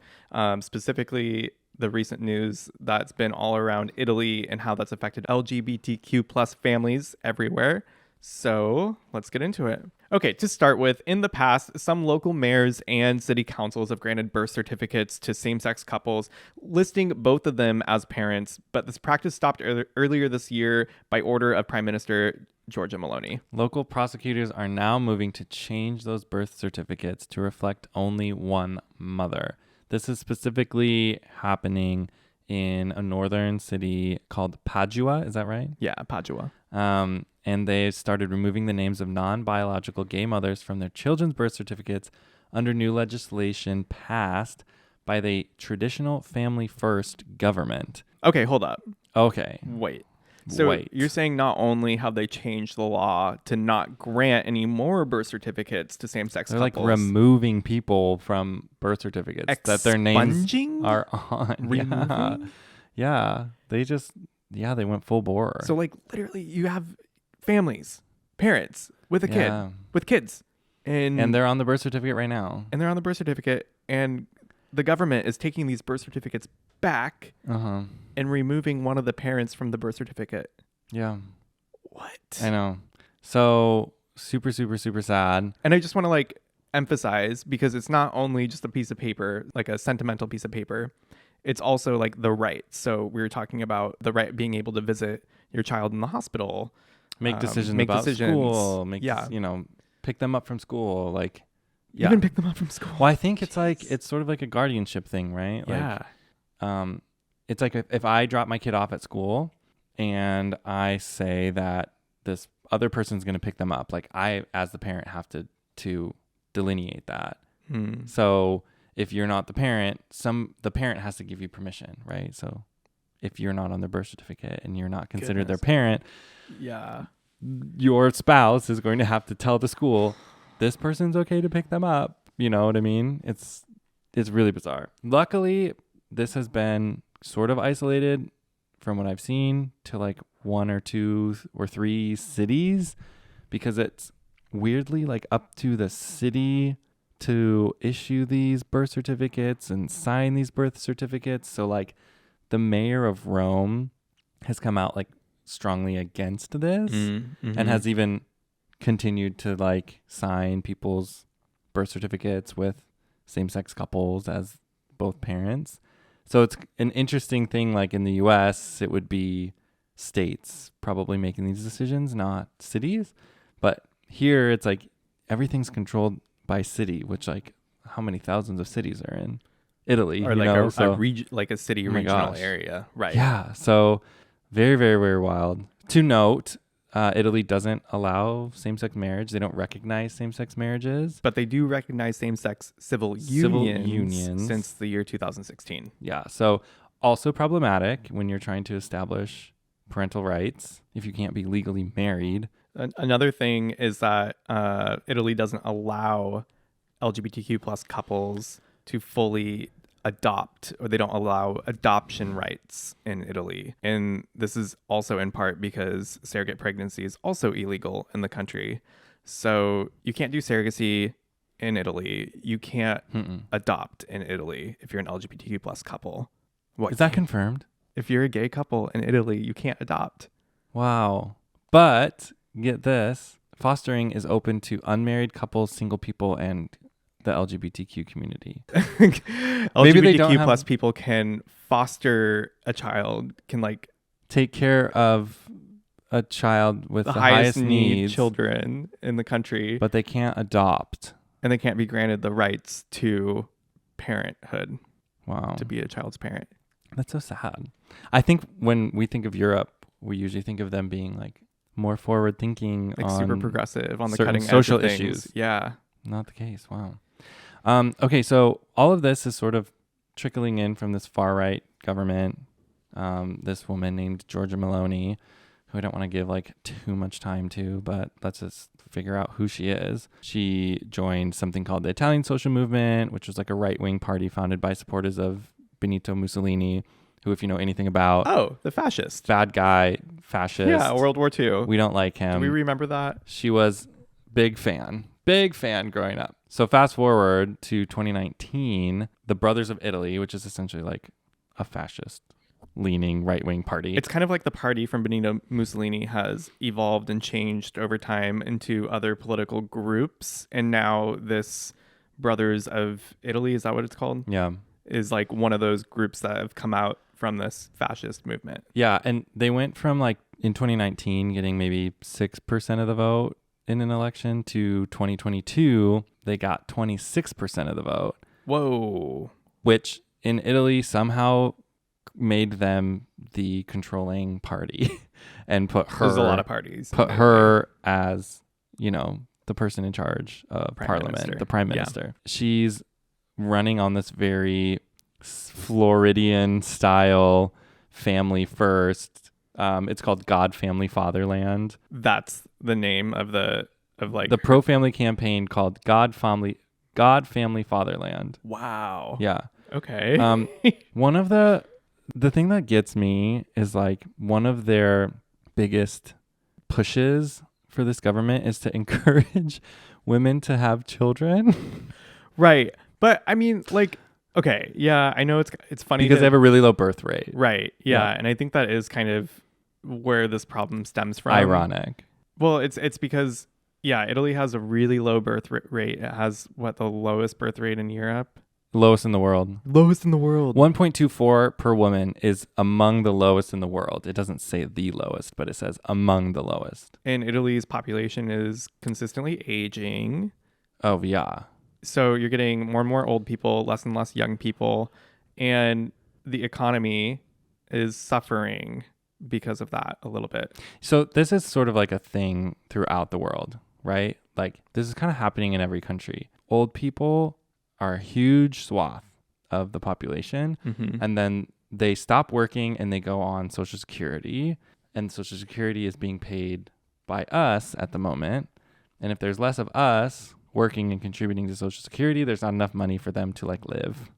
specifically the recent news that's been all around Italy and how that's affected LGBTQ plus families everywhere. So let's get into it. Okay, to start with, in the past, some local mayors and city councils have granted birth certificates to same-sex couples, listing both of them as parents, but this practice stopped earlier this year by order of Prime Minister Georgia Meloni. Local prosecutors are now moving to change those birth certificates to reflect only one mother. This is specifically happening in a northern city called Padua. Is that right? Yeah, Padua. And they started removing the names of non-biological gay mothers from their children's birth certificates under new legislation passed by the traditional family first government. Okay, hold up. Okay. Wait. So you're saying not only have they changed the law to not grant any more birth certificates to same-sex couples. They're like removing people from birth certificates that their names are on. Removing? Yeah. They went full bore. So like literally you have families, parents with a kid, with kids, And they're on the birth certificate right now. And they're on the birth certificate, and the government is taking these birth certificates back and removing one of the parents from the birth certificate. Yeah. What? I know. So super, super, super sad. And I just want to like emphasize, because it's not only just a piece of paper, like a sentimental piece of paper. It's also like the right. So we were talking about the right, being able to visit your child in the hospital, make decisions about school, pick them up from school, like even pick them up from school. Well, I think it's like it's sort of like a guardianship thing, right? Yeah. Like, it's like if I drop my kid off at school and I say that this other person's going to pick them up, like I, as the parent, have to delineate that. So if you're not the parent, the parent has to give you permission, right? So if you're not on their birth certificate and you're not considered their parent, your spouse is going to have to tell the school, this person's okay to pick them up. You know what I mean? It's really bizarre. Luckily, this has been sort of isolated from what I've seen to like 1 or 2 or 3 cities, because it's weirdly like up to the city to issue these birth certificates and sign these birth certificates. So like the mayor of Rome has come out like strongly against this and has even continued to like sign people's birth certificates with same-sex couples as both parents. So it's an interesting thing. Like in the US, it would be states probably making these decisions, not cities. But here it's like everything's controlled by city, which like how many thousands of cities are in Italy? Or like a city regional area. Right. Yeah. So very, very, very wild. To note, Italy doesn't allow same-sex marriage. They don't recognize same-sex marriages. But they do recognize same-sex civil unions since the year 2016. Yeah. So also problematic when you're trying to establish parental rights if you can't be legally married. Another thing is that Italy doesn't allow LGBTQ plus couples to fully adopt, or they don't allow adoption rights in Italy. And this is also in part because surrogate pregnancy is also illegal in the country. So you can't do surrogacy in Italy. You can't adopt in Italy if you're an LGBTQ plus couple. Is that confirmed? If you're a gay couple in Italy, you can't adopt. Wow. But get this, fostering is open to unmarried couples, single people, and the LGBTQ community. LGBTQ plus people can foster a child, can like take care of a child with the highest needs children in the country, but they can't adopt, and they can't be granted the rights to parenthood. Wow. To be a child's parent. That's so sad. I think when we think of Europe, we usually think of them being like more forward thinking, like on super progressive, on the cutting edge social of things. issues. Yeah. Not the case. Wow. Okay, so all of this is sort of trickling in from this far right government. This woman named Georgia Meloni, who I don't want to give like too much time to, but let's just figure out who she is. She joined something called the Italian Social Movement, which was like a right-wing party founded by supporters of Benito Mussolini, who, if you know anything about... Oh, the fascist. Bad guy, fascist. Yeah, World War II. We don't like him. Do we remember that? She was big fan growing up. So fast forward to 2019, the Brothers of Italy, which is essentially like a fascist leaning right-wing party. It's kind of like the party from Benito Mussolini has evolved and changed over time into other political groups. And now this Brothers of Italy, is that what it's called? Yeah. Is like one of those groups that have come out from this fascist movement. Yeah. And they went from like in 2019 getting maybe 6% of the vote in an election to 2022, they got 26% of the vote. Whoa. Which in Italy somehow made them the controlling party and put her... There's a lot of parties. Put her as, you know, the person in charge of parliament, Minister. The prime minister. Yeah. She's running on this very Floridian style family first. It's called God, Family, Fatherland. That's the name of the pro-family campaign called God, Family, Fatherland. Wow. Yeah. Okay. One of the thing that gets me is like one of their biggest pushes for this government is to encourage women to have children. Right. But I mean, like, okay, yeah, I know it's funny Because they have a really low birth rate. right. Yeah, Yep. and I think that is kind of where this problem stems from. Ironic. Well, it's because yeah, Italy has a really low birth rate. It has what, the lowest birth rate in Europe? Lowest in the world. Lowest in the world. 1.24 per woman is among the lowest in the world. It doesn't say the lowest, but it says among the lowest. And Italy's population is consistently aging. Oh, yeah. So you're getting more and more old people, less and less young people, and the economy is suffering because of that a little bit. So this is sort of like a thing throughout the world, right? Like this is kind of happening in every country. Old people are a huge swath of the population, and then they stop working and they go on Social Security, and Social Security is being paid by us at the moment. And if there's less of us working and contributing to Social Security, there's not enough money for them to like live.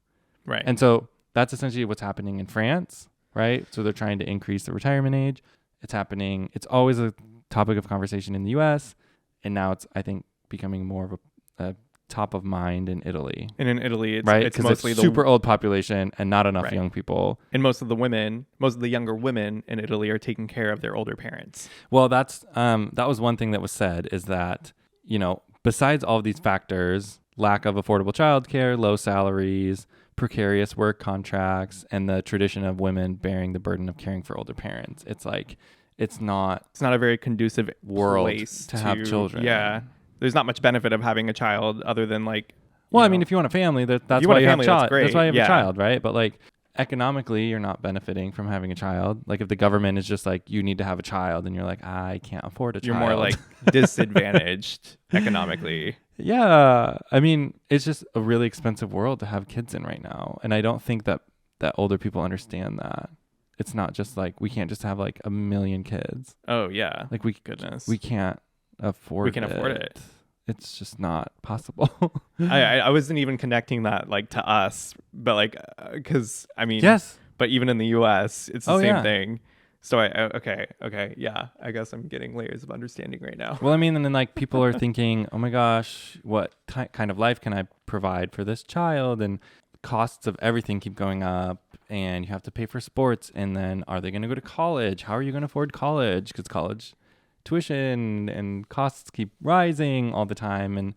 Right. And so that's essentially what's happening in France, right? So they're trying to increase the retirement age. It's happening. It's always a topic of conversation in the US. And now it's, I think, becoming more of a top of mind in Italy. And in Italy, it's, right? it's Because mostly it's super old population and not enough Right. young people. and most of the younger women in Italy are taking care of their older parents. Well, that was one thing that was said, is that, you know, besides all of these factors, lack of affordable childcare, low salaries, precarious work contracts, and the tradition of women bearing the burden of caring for older parents, it's like it's not a very conducive world place to have children. Yeah. There's not much benefit of having a child other than like, Well, you I mean, know, if you want a family, that's you why want a you have family, a child. that's great. That's why you have Yeah. a child, right? But like economically, you're not benefiting from having a child. Like if the government is just like, you need to have a child, and you're like, I can't afford a you're child. more like disadvantaged economically. Yeah. I mean, it's just a really expensive world to have kids in right now. And I don't think that older people understand that. It's not just like, we can't just have like a million kids. Oh yeah. Like Goodness. we can't afford it. We can afford it. It's just not possible. I wasn't even connecting that like to us, but like, cause I mean, Yes. but even in the US, it's the Oh, same yeah. thing. So okay. Yeah. I guess I'm getting layers of understanding right now. Well, I mean, and then like people are thinking, oh my gosh, what kind of life can I provide for this child? And costs of everything keep going up, and you have to pay for sports. And then are they going to go to college? How are you going to afford college? Because college tuition and costs keep rising all the time. And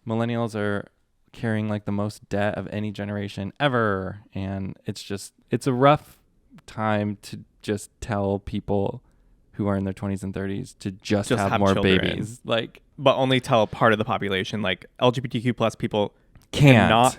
millennials are carrying like the most debt of any generation ever. And it's a rough time to just tell people who are in their 20s and 30s to just have more children. babies. Like, But only tell part of the population, like LGBTQ plus people cannot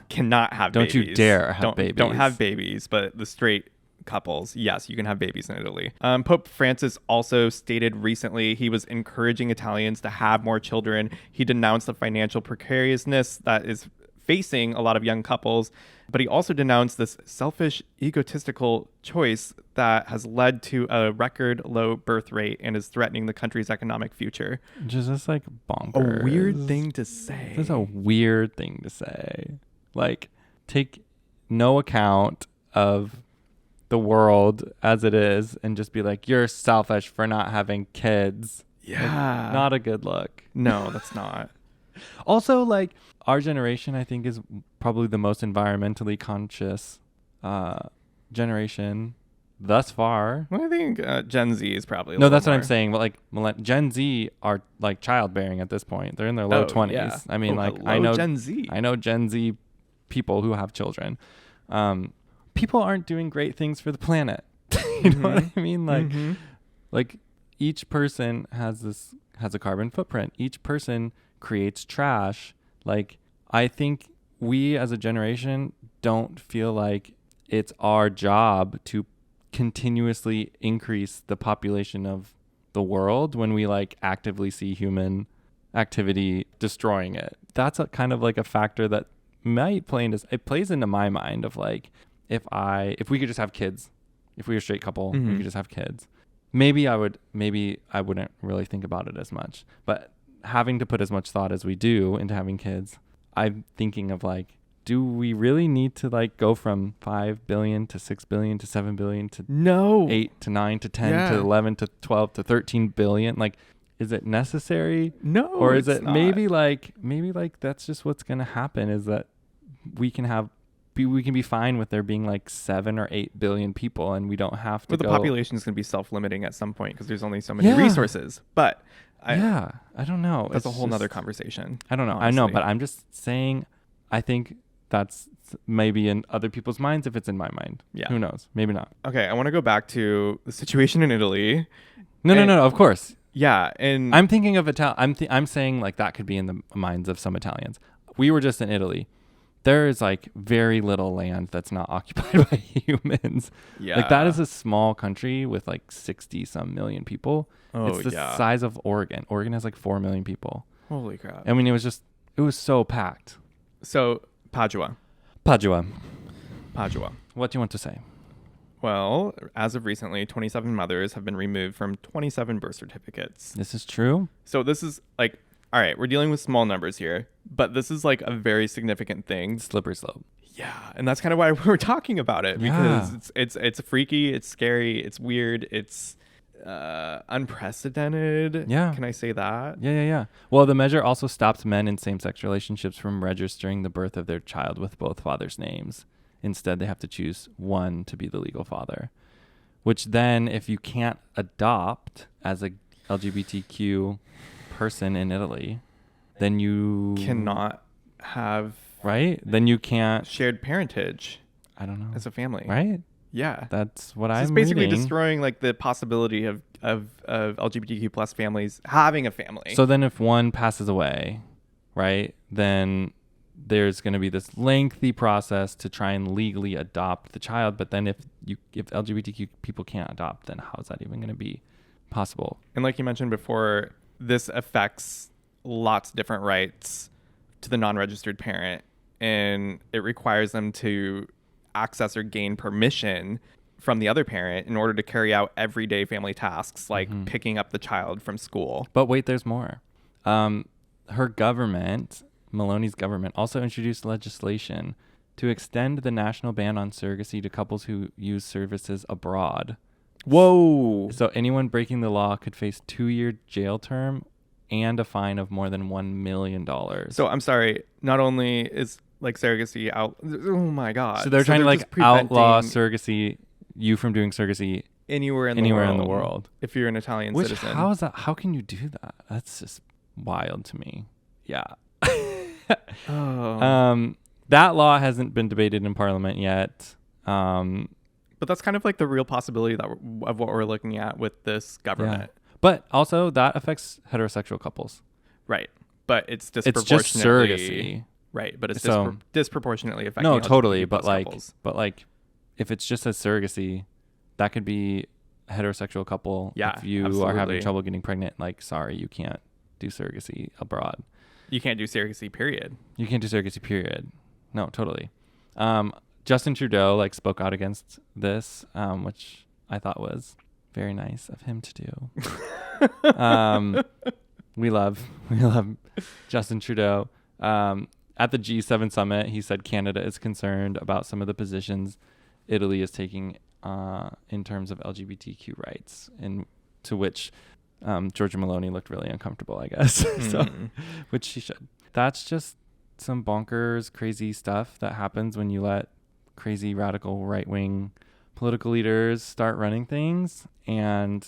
have Don't babies. you dare have babies. Don't have babies, but the straight couples, yes, you can have babies in Italy. Pope Francis also stated recently he was encouraging Italians to have more children. He denounced the financial precariousness that is facing a lot of young couples, but he also denounced this selfish, egotistical choice that has led to a record low birth rate and is threatening the country's economic future. just like bonkers. A weird thing to say. This is a weird thing to say. Like, take no account of the world as it is and just be like, you're selfish for not having kids. Yeah. Like, not a good look. No, that's not. Also, like, our generation, I think, is probably the most environmentally conscious generation thus far. Well, I think Gen Z is probably No, that's what I'm more. saying. But like Gen Z are like childbearing at this point. They're in their low 20s. Yeah. I mean, Oh, like hello, I know Gen Z. I know Gen Z people who have children. People aren't doing great things for the planet. You know what I mean? Like, like each person has a carbon footprint. Each person creates trash. Like, I think we as a generation don't feel like it's our job to continuously increase the population of the world when we like actively see human activity destroying it. That's a kind of like a factor that might plays into my mind of like, if we could just have kids, if we were a straight couple, we could just have kids. Maybe I wouldn't really think about it as much. But having to put as much thought as we do into having kids, I'm thinking of like, do we really need to like go from 5 billion to 6 billion to 7 billion to No. 8 to 9 to 10 Yeah. to 11 to 12 to 13 billion? Like, Is it necessary? No, Or is it's it not. maybe like that's just what's going to happen, is that we can be fine with there being like 7 or 8 billion people, and we don't have to Well, the go. population is going to be self-limiting at some point because there's only so many Yeah. resources. But I don't know. that's a It's whole nother just, conversation. I don't know. I Honestly. know, but I'm just saying, I think that's maybe in other people's minds if it's in my mind. Yeah. Who knows? Maybe not. Okay, I want to go back to the situation in Italy. No, And- of course. Yeah, and I'm thinking of I'm saying like that could be in the minds of some Italians. We were just in Italy. There is like very little land that's not occupied by humans. yeah, Like that is a small country with like 60 some million people. Oh, It's the yeah. size of Oregon. Oregon has like 4 million people. Holy crap. I mean, it was so packed. So, Padua. Padua, what do you want to say? Well, as of recently, 27 mothers have been removed from 27 birth certificates. This is true. So this is like, all right, we're dealing with small numbers here, but this is like a very significant thing. Slippery slope. Yeah, and that's kind of why we're talking about it, because it's freaky, it's scary, it's weird, it's unprecedented. Yeah. Can I say that? Yeah. Well, the measure also stops men in same-sex relationships from registering the birth of their child with both fathers' names. Instead, they have to choose one to be the legal father, which then, if you can't adopt as a LGBTQ person in Italy, then you Cannot have right? Then you can't. shared parentage I don't know. as a family. Right? Yeah. That's what It's I'm basically reading. destroying like the possibility of LGBTQ plus families having a family. So then if one passes away, right, then there's going to be this lengthy process to try and legally adopt the child. But then if LGBTQ people can't adopt, then how is that even going to be possible? And like you mentioned before, this affects lots of different rights to the non-registered parent, and it requires them to access or gain permission from the other parent in order to carry out everyday family tasks like picking up the child from school. But wait, there's more. Her government, Meloni's government, also introduced legislation to extend the national ban on surrogacy to couples who use services abroad. Whoa. So anyone breaking the law could face 2-year jail term and a fine of more than $1 million. So I'm sorry, not only is like surrogacy out, oh my God. So they're trying to like just preventing outlaw surrogacy, you from doing surrogacy anywhere in the world. If you're an Italian Which, citizen. how is that? How can you do that? That's just wild to me. Yeah. Oh. That law hasn't been debated in Parliament yet. But that's kind of like the real possibility of what we're looking at with this government. But also that affects heterosexual couples. Right. But it's It's disproportionately. just surrogacy. Right. But it's So- disproportionately affecting No, totally. LGBTQ But plus couples. like, if it's just as surrogacy, that could be a heterosexual couple. Yeah, If you are absolutely. having trouble getting pregnant, like, sorry, you can't do surrogacy abroad. You can't do surrogacy, period. You can't do surrogacy, period. No, totally. Justin Trudeau like spoke out against this, which I thought was very nice of him to do. We love Justin Trudeau. At the G7 summit, he said Canada is concerned about some of the positions Italy is taking in terms of LGBTQ rights, and to which Georgia Meloni looked really uncomfortable, I guess. So, which she should. That's just some bonkers, crazy stuff that happens when you let crazy, radical, right-wing political leaders start running things. And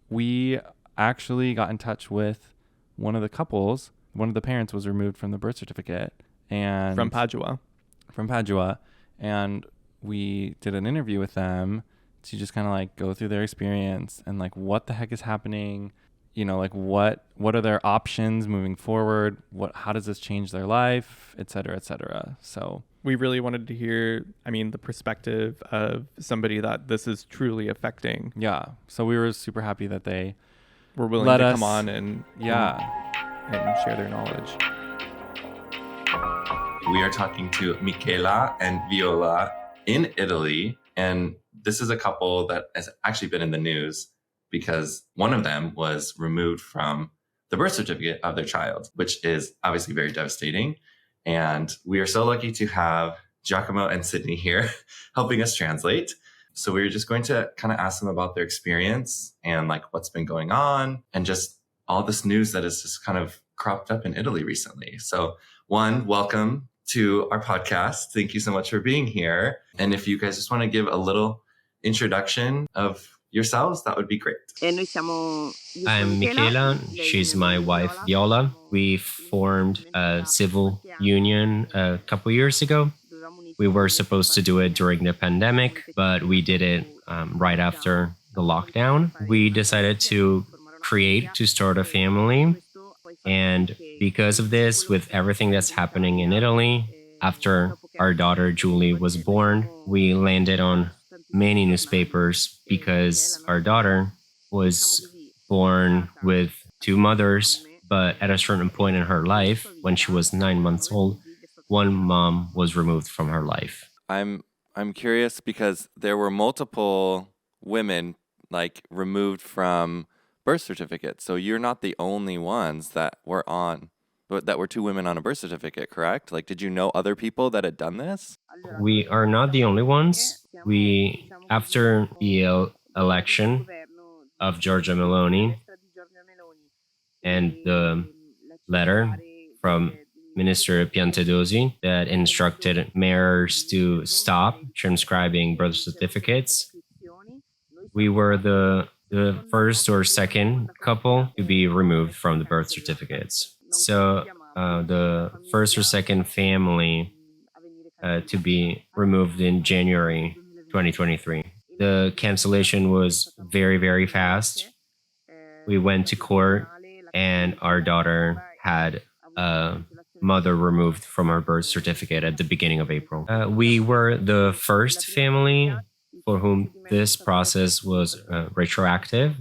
we actually got in touch with one of the couples. One of the parents was removed from the birth certificate. And From Padua. And we did an interview with them to just kind of like go through their experience and like what the heck is happening, you know, like what are their options moving forward, how does this change their life, et cetera, et cetera. So We really wanted to hear, the perspective of somebody that this is truly affecting. yeah, so we were super happy that they We're willing let to us come on and share their knowledge. We are talking to Michela and Viola in Italy. And this is a couple that has actually been in the news because one of them was removed from the birth certificate of their child, which is obviously very devastating. And we are so lucky to have Giacomo and Sydney here helping us translate. So we were just going to kind of ask them about their experience and like what's been going on and just all this news that has just kind of cropped up in Italy recently. So, one, welcome to our podcast. Thank you so much for being here. And if you guys just want to give a little introduction of yourselves, that would be great. I'm Michela. She's my wife, Viola. We formed a civil union a couple years ago. We were supposed to do it during the pandemic, but we did it right after the lockdown. We decided to start a family. And because of this, with everything that's happening in Italy, after our daughter Giulia was born, we landed on many newspapers because our daughter was born with two mothers, but at a certain point in her life, when she was 9 months old, one mom was removed from her life. I'm curious because there were multiple women like removed from birth certificates. So you're not the only ones that were two women on a birth certificate, correct? Like, did you know other people that had done this? We are not the only ones. After the election of Georgia Meloni and the letter from Minister Piantedosi that instructed mayors to stop transcribing birth certificates, we were the first or second couple to be removed from the birth certificates. So the first or second family to be removed in January 2023. The cancellation was very, very fast. We went to court and our daughter had a mother removed from her birth certificate at the beginning of April. We were the first family for whom this process was retroactive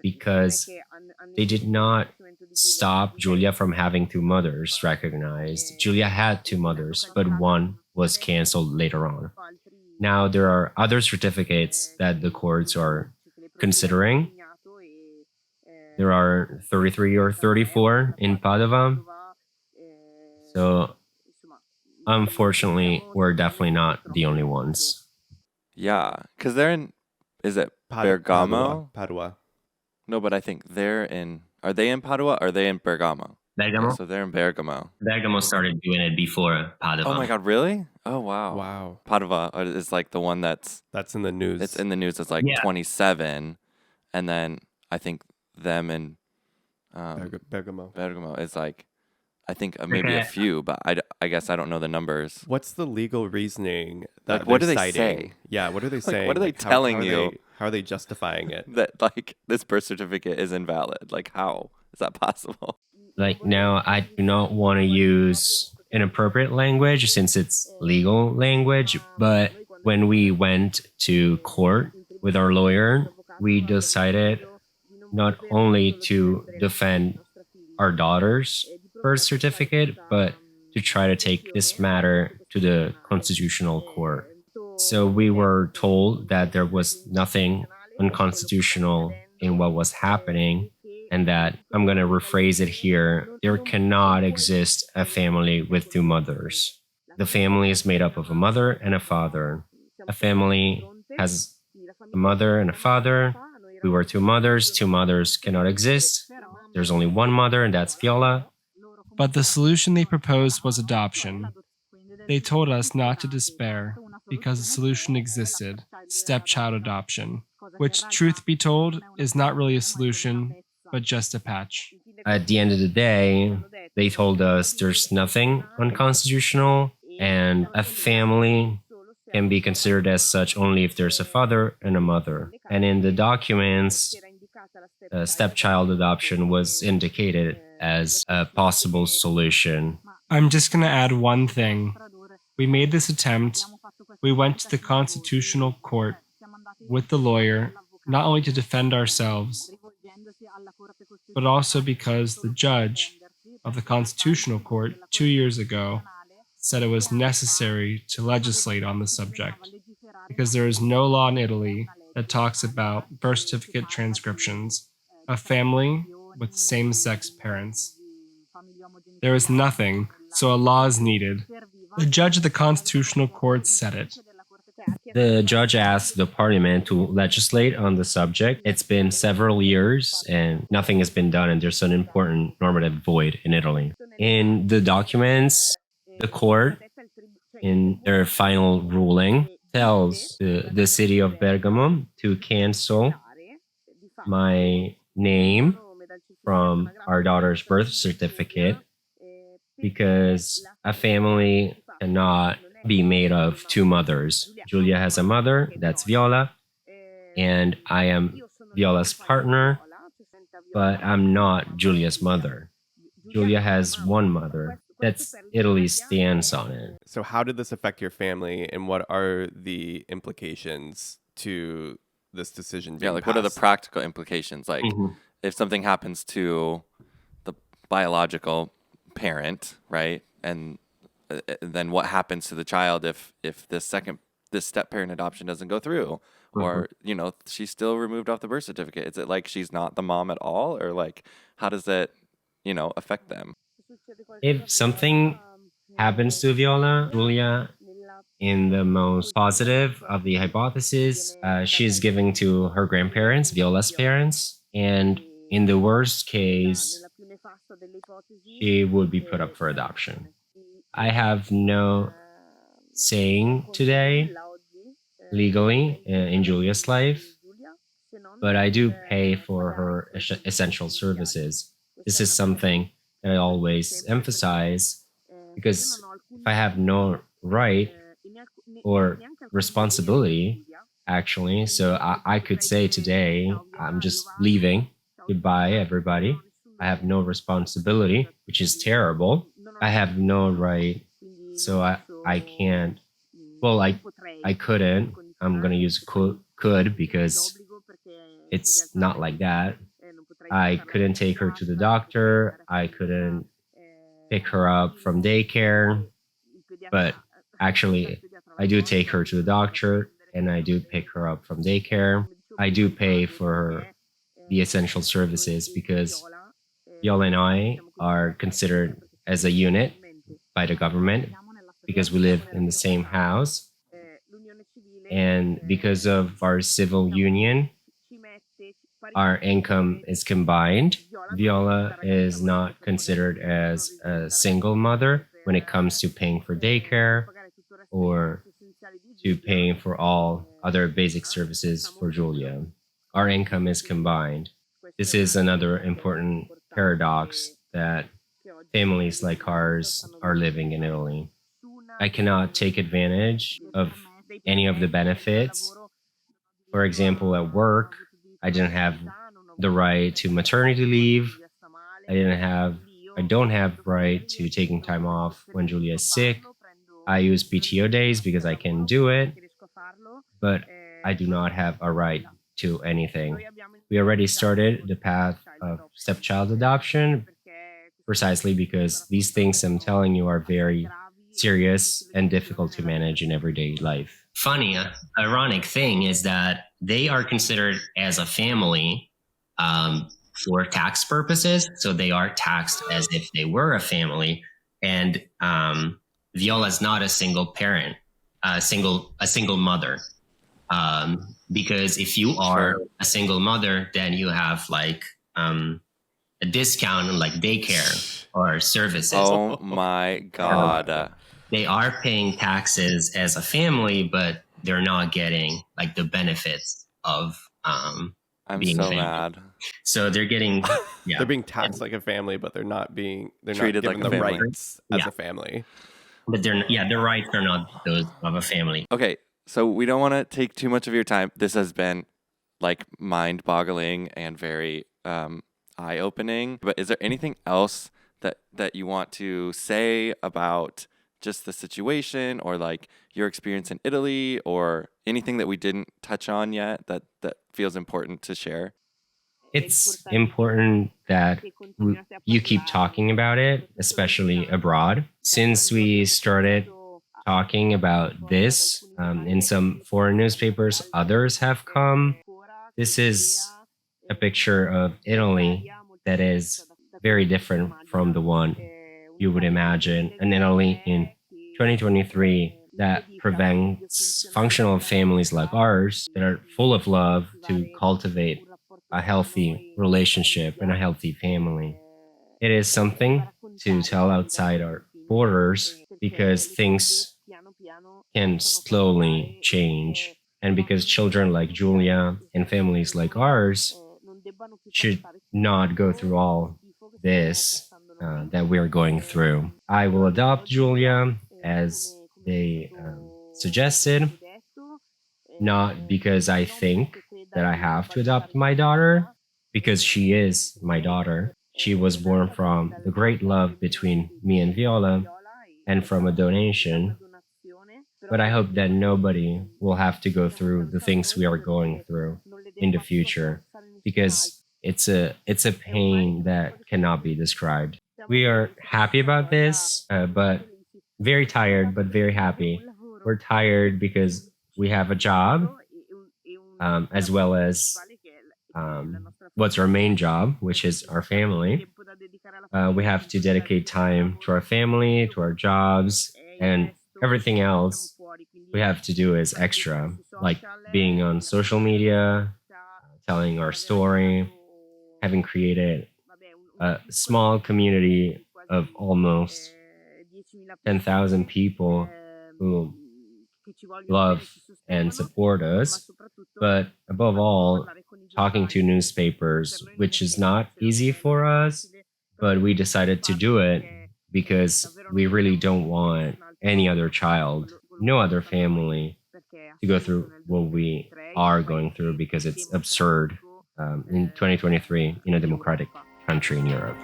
because they did not stop Giulia from having two mothers recognized. Giulia had two mothers, but one was canceled later on. Now there are other certificates that the courts are considering. There are 33 or 34 in Padova. So unfortunately, we're definitely not the only ones. Yeah, because they're in, is it Bergamo? Padua. No, but I think are they in Padua or are they in Bergamo? Bergamo? Yeah, so they're in Bergamo. Bergamo started doing it before Padova. Oh my God, really? Oh, wow. Wow. Padua is like the one that's in the news. It's in the news. It's like 27. And then I think them and Bergamo is like, I think maybe a few, but I guess I don't know the numbers. What's the legal reasoning that like, what do they citing? say? Yeah, what are they saying? What are they telling you? How are they justifying it? That like this birth certificate is invalid. Like, how is that possible? Like, now I do not want to use inappropriate language since it's legal language, but when we went to court with our lawyer, we decided not only to defend our daughter's birth certificate, but to try to take this matter to the Constitutional Court. So we were told that there was nothing unconstitutional in what was happening, and that, I'm going to rephrase it here, there cannot exist a family with two mothers. The family is made up of a mother and a father. A family has a mother and a father. We were two mothers. Two mothers cannot exist. There's only one mother, and that's Viola. But the solution they proposed was adoption. They told us not to despair because a solution existed, stepchild adoption, which, truth be told, is not really a solution, but just a patch. At the end of the day, they told us there's nothing unconstitutional, and a family can be considered as such only if there's a father and a mother. And in the documents, stepchild adoption was indicated as a possible solution. I'm just going to add one thing. We made this attempt. We went to the Constitutional Court with the lawyer, not only to defend ourselves, but also because the judge of the Constitutional Court 2 years ago said it was necessary to legislate on the subject, because there is no law in Italy that talks about birth certificate transcriptions of family with same-sex parents. There is nothing, so a law is needed. The judge of the Constitutional Court said it. The judge asked the parliament to legislate on the subject. It's been several years and nothing has been done, and there's an important normative void in Italy. In the documents, the court, in their final ruling, tells the city of Bergamo to cancel my name from our daughter's birth certificate because a family cannot be made of two mothers. Giulia has a mother, that's Viola, and I am Viola's partner, but I'm not Giulia's mother. Giulia has one mother. That's Italy's stance on it. So how did this affect your family, and what are the implications to this decision being What are the passed? practical implications? Like, if something happens to the biological parent, right, and then what happens to the child if this step parent adoption doesn't go through, or she's still removed off the birth certificate? Is it like she's not the mom at all, or like how does it affect them? If something happens to Viola, Giulia, in the most positive of the hypotheses, she is giving to her grandparents, Viola's parents, and in the worst case, she would be put up for adoption. I have no saying today legally in Giulia's life, but I do pay for her essential services. This is something that I always emphasize because if I have no right or responsibility, actually, so I could say today, I'm just leaving. Goodbye, everybody. I have no responsibility, which is terrible. I have no right. So I can't. Well, I couldn't. I'm going to use could because it's not like that. I couldn't take her to the doctor. I couldn't pick her up from daycare. But actually, I do take her to the doctor and I do pick her up from daycare. I do pay for the essential services because Viola and I are considered as a unit by the government because we live in the same house. And because of our civil union, our income is combined. Viola is not considered as a single mother when it comes to paying for daycare or to paying for all other basic services for Giulia. Our income is combined. This is another important paradox that families like ours are living in Italy. I cannot take advantage of any of the benefits. For example, at work, I didn't have the right to maternity leave. I don't have right to taking time off when Giulia is sick. I use PTO days because I can do it, but I do not have a right to anything. We already started the path of stepchild adoption precisely because these things I'm telling you are very serious and difficult to manage in everyday life. Funny, ironic thing is that they are considered as a family for tax purposes. So they are taxed as if they were a family. And Viola is not a single parent, a single mother. Because if you are a single mother, then you have like a discount on like daycare or services. Oh my God. They are paying taxes as a family, but they're not getting like the benefits of I'm being so a family. mad. So they're getting They're being taxed like a family, but they're not Treated given like a the family. rights as a family. But their rights are not those of a family. Okay, so we don't want to take too much of your time. This has been like mind-boggling and very eye-opening. But is there anything else that you want to say about just the situation, or like your experience in Italy, or anything that we didn't touch on yet that feels important to share? It's important that you keep talking about it, especially abroad. Since we started talking about this in some foreign newspapers, others have come. This is a picture of Italy that is very different from the one you would imagine an Italy in 2023 that prevents functional families like ours that are full of love to cultivate a healthy relationship and a healthy family. It is something to tell outside our borders because things can slowly change. And because children like Giulia and families like ours should not go through all this that we're going through. I will adopt Giulia as they suggested, not because I think that I have to adopt my daughter, because she is my daughter. She was born from the great love between me and Viola and from a donation. But I hope that nobody will have to go through the things we are going through in the future because it's a pain that cannot be described. We are happy about this, but very tired, but very happy. We're tired because we have a job, as well as what's our main job, which is our family. We have to dedicate time to our family, to our jobs, and everything else we have to do is extra, like being on social media, telling our story, having created a small community of almost 10,000 people who love and support us, but above all, talking to newspapers, which is not easy for us, but we decided to do it because we really don't want any other child, no other family to go through what we are going through because it's absurd in 2023 in a democratic country in Europe.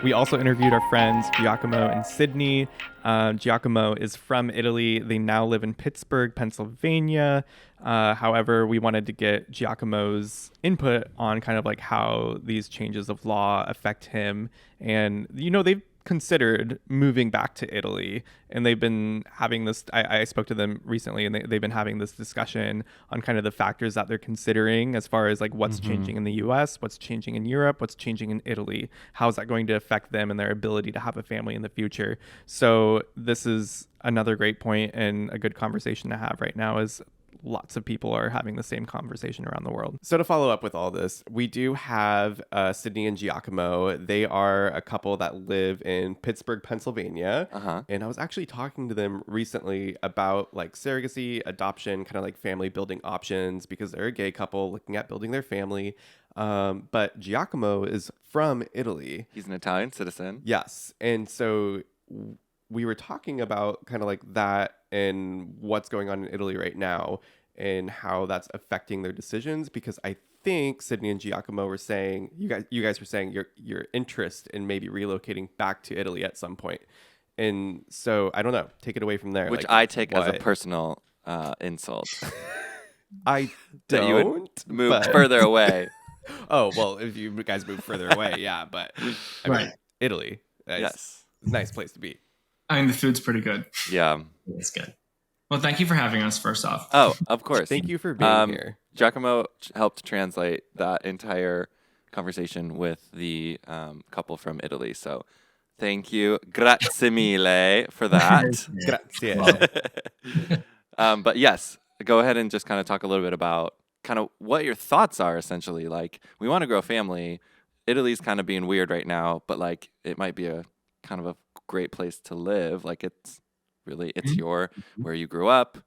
We also interviewed our friends Giacomo and Sydney. Giacomo is from Italy. They now live in Pittsburgh, Pennsylvania. However, we wanted to get Giacomo's input on kind of like how these changes of law affect him. And, they've considered moving back to Italy, and they've been having this, I spoke to them recently, and they've been having this discussion on kind of the factors that they're considering as far as like what's changing in the US, what's changing in Europe, what's changing in Italy, how is that going to affect them and their ability to have a family in the future. So this is another great point and a good conversation to have right now, is lots of people are having the same conversation around the world. So to follow up with all this, we do have Sydney and Giacomo. They are a couple that live in Pittsburgh, Pennsylvania. And I was actually talking to them recently about like surrogacy, adoption, kind of like family building options, because they're a gay couple looking at building their family. But Giacomo is from Italy. He's an Italian citizen. Yes. And so we were talking about kind of like that and what's going on in Italy right now and how that's affecting their decisions, because I think Sydney and Giacomo were saying, you guys were saying your interest in maybe relocating back to Italy at some point. And so I don't know, take it away from there. Which like, I take as a personal insult. I don't. That you would move further away. Oh, well, if you guys move further away, yeah, but I mean, Italy, yes, nice place to be. I mean, the food's pretty good. Yeah. It's good. Well, thank you for having us, first off. Oh, of course. Thank you for being here. Giacomo helped translate that entire conversation with the couple from Italy. So thank you. Grazie mille for that. Grazie. But yes, go ahead and just kind of talk a little bit about kind of what your thoughts are, essentially. Like, we want to grow a family. Italy's kind of being weird right now, but like it might be a kind of a great place to live. Like it's your where you grew up.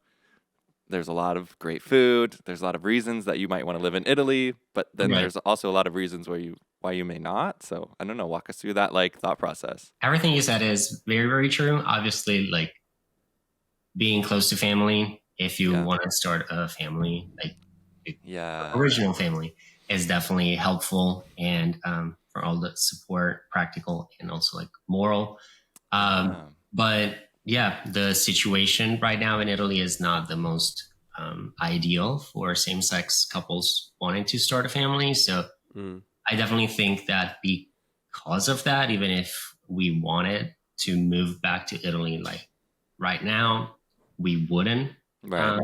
There's a lot of great food. There's a lot of reasons that you might want to live in Italy, but then there's also a lot of reasons why you may not. So I don't know, walk us through that like thought process. Everything you said is very, very true. Obviously, like being close to family, if you want to start a family, like original family, is definitely helpful, and for all the support, practical and also like moral. But yeah, the situation right now in Italy is not the most ideal for same-sex couples wanting to start a family. So I definitely think that because of that, even if we wanted to move back to Italy, like right now, we wouldn't. Right.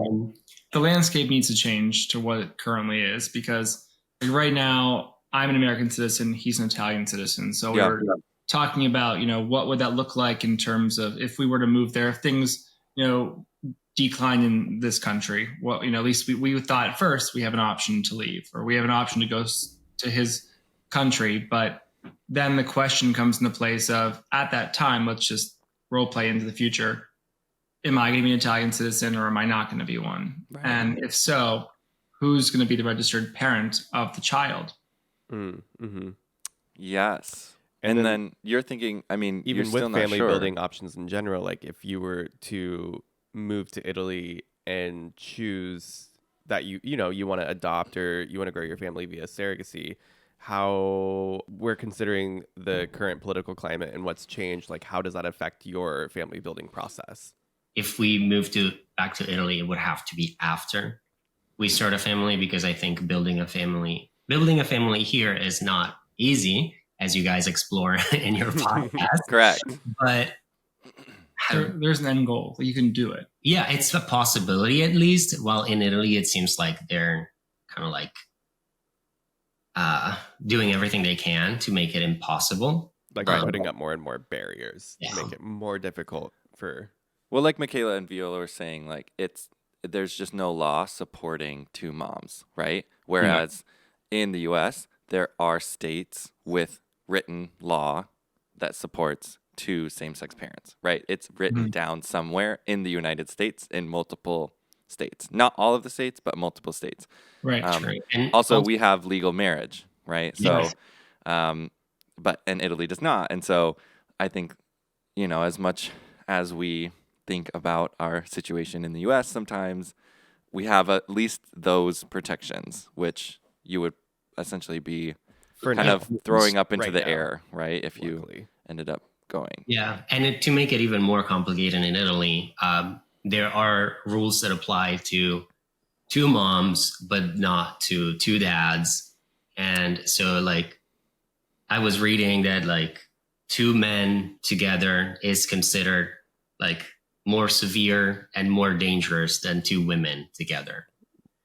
The landscape needs to change to what it currently is, because like right now I'm an American citizen, he's an Italian citizen. So talking about, what would that look like in terms of if we were to move there, if things, decline in this country. Well, at least we thought at first we have an option to leave, or we have an option to go to his country. But then the question comes into place of, at that time, let's just role play into the future. Am I going to be an Italian citizen, or am I not going to be one? Right. And if so, who's going to be the registered parent of the child? Mm-hmm. Yes. And then you're thinking, I mean, even you're with still family not sure. building options in general, like if you were to move to Italy and choose that you want to adopt or you want to grow your family via surrogacy, how we're considering the current political climate and what's changed, like how does that affect your family building process? If we move back to Italy, it would have to be after we start a family, because I think building a family here is not easy, as you guys explore in your podcast. Correct. But there's an end goal. You can do it. Yeah, it's a possibility at least. While in Italy, it seems like they're kind of like doing everything they can to make it impossible. Like putting up more and more barriers to make it more difficult for... Well, like Michela and Viola were saying, like there's just no law supporting two moms, right? Whereas in the U.S., there are states with written law that supports two same-sex parents, right? It's written down somewhere in the United States, in multiple states. Not all of the states, but multiple states. Right. And also, we have legal marriage, right? So, but and Italy does not. And so I think, as much as we think about our situation in the U.S., sometimes we have at least those protections, which you would essentially be kind of throwing up into the air, right? If you ended up going. Yeah. And to make it even more complicated in Italy, there are rules that apply to two moms, but not to two dads. And so like, I was reading that like two men together is considered like more severe and more dangerous than two women together.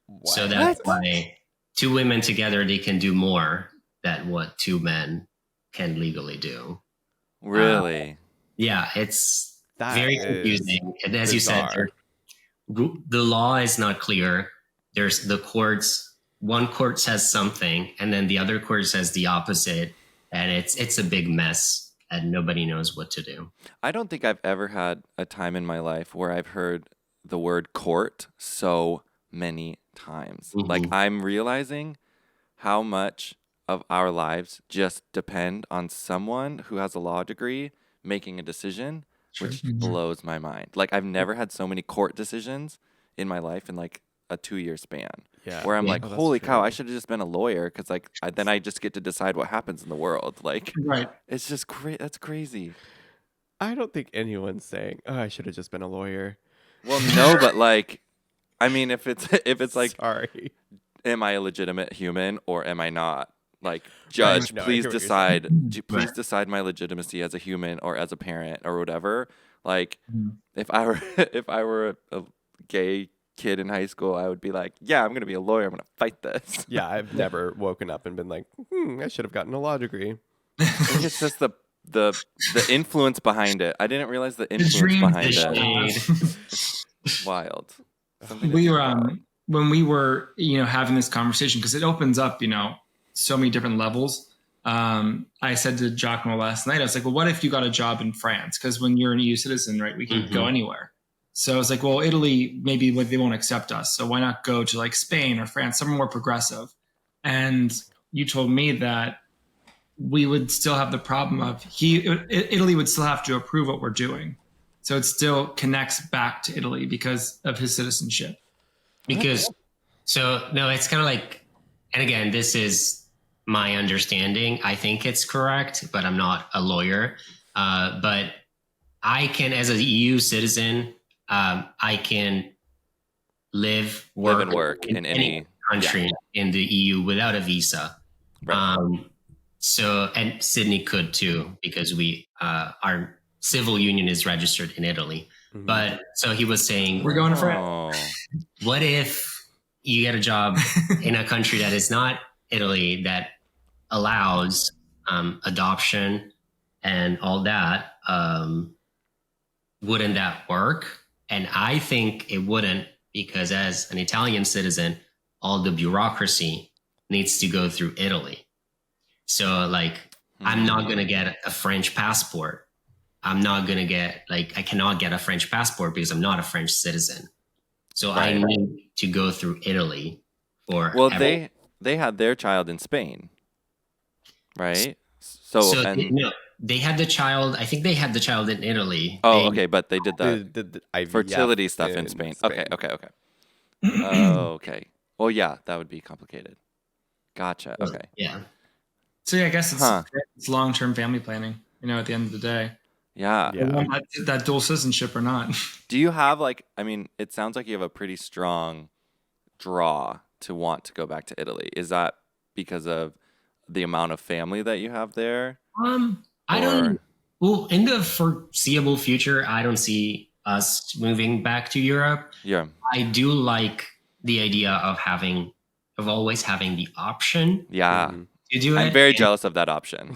What? So that's why two women together, they can do more than what two men can legally do. Really? Yeah, it's very confusing. And as bizarre. You said, the law is not clear. There's the courts. One court says something, and then the other court says the opposite. And it's a big mess. And nobody knows what to do. I don't think I've ever had a time in my life where I've heard the word court so many times. Mm-hmm. Like I'm realizing how much of our lives just depend on someone who has a law degree making a decision, which blows my mind. Like I've never had so many court decisions in my life in like a 2-year span. Yeah. Where I'm like, holy cow, I should have just been a lawyer, because like then I just get to decide what happens in the world. Like, it's just that's crazy. I don't think anyone's saying, "Oh, I should have just been a lawyer." Well, no, but like, I mean, if it's like, sorry, am I a legitimate human or am I not? Like, judge, please decide. Please decide my legitimacy as a human or as a parent or whatever. Like, if I were a gay kid in high school, I would be like, yeah, I'm gonna be a lawyer, I'm gonna fight this. Yeah, I've never woken up and been like, I should have gotten a law degree. I think it's just the influence behind it. I didn't realize the influence behind it. It's wild. We were when we were having this conversation, because it opens up so many different levels. I said to Giacomo last night, I was like, well, what if you got a job in France? Because when you're an EU citizen, right, we can go anywhere. So I was like, well, Italy, maybe they won't accept us. So why not go to like Spain or France, somewhere more progressive? And you told me that we would still have the problem of Italy would still have to approve what we're doing. So it still connects back to Italy because of his citizenship. It's kind of like, and again, this is my understanding. I think it's correct, but I'm not a lawyer. But I can, as an EU citizen, I can live and work in any country in the EU without a visa. Right. And Sydney could too, because our civil union is registered in Italy. Mm-hmm. But so he was saying, we're going to France. What if you get a job in a country that is not Italy, that allows adoption and all that, wouldn't that work? And I think it wouldn't, because as an Italian citizen, all the bureaucracy needs to go through Italy. So like, I'm not going to get a French passport. I'm not going to get, like, I cannot get a French passport because I'm not a French citizen. So I need to go through Italy for. Well, they had their child in Spain, right? So and they had the child. I think they had the child in Italy. okay, but they did the the IVF fertility stuff in Spain. Okay. Okay. Well, yeah, that would be complicated. Gotcha. Okay. Yeah. So yeah, I guess it's long-term family planning. At the end of the day. Yeah. That dual citizenship or not. Do you have it sounds like you have a pretty strong draw to want to go back to Italy. Is that because of the amount of family that you have there? I don't. Well, in the foreseeable future, I don't see us moving back to Europe. Yeah. I do like the idea of always having the option. Yeah. To do it. I'm very jealous of that option.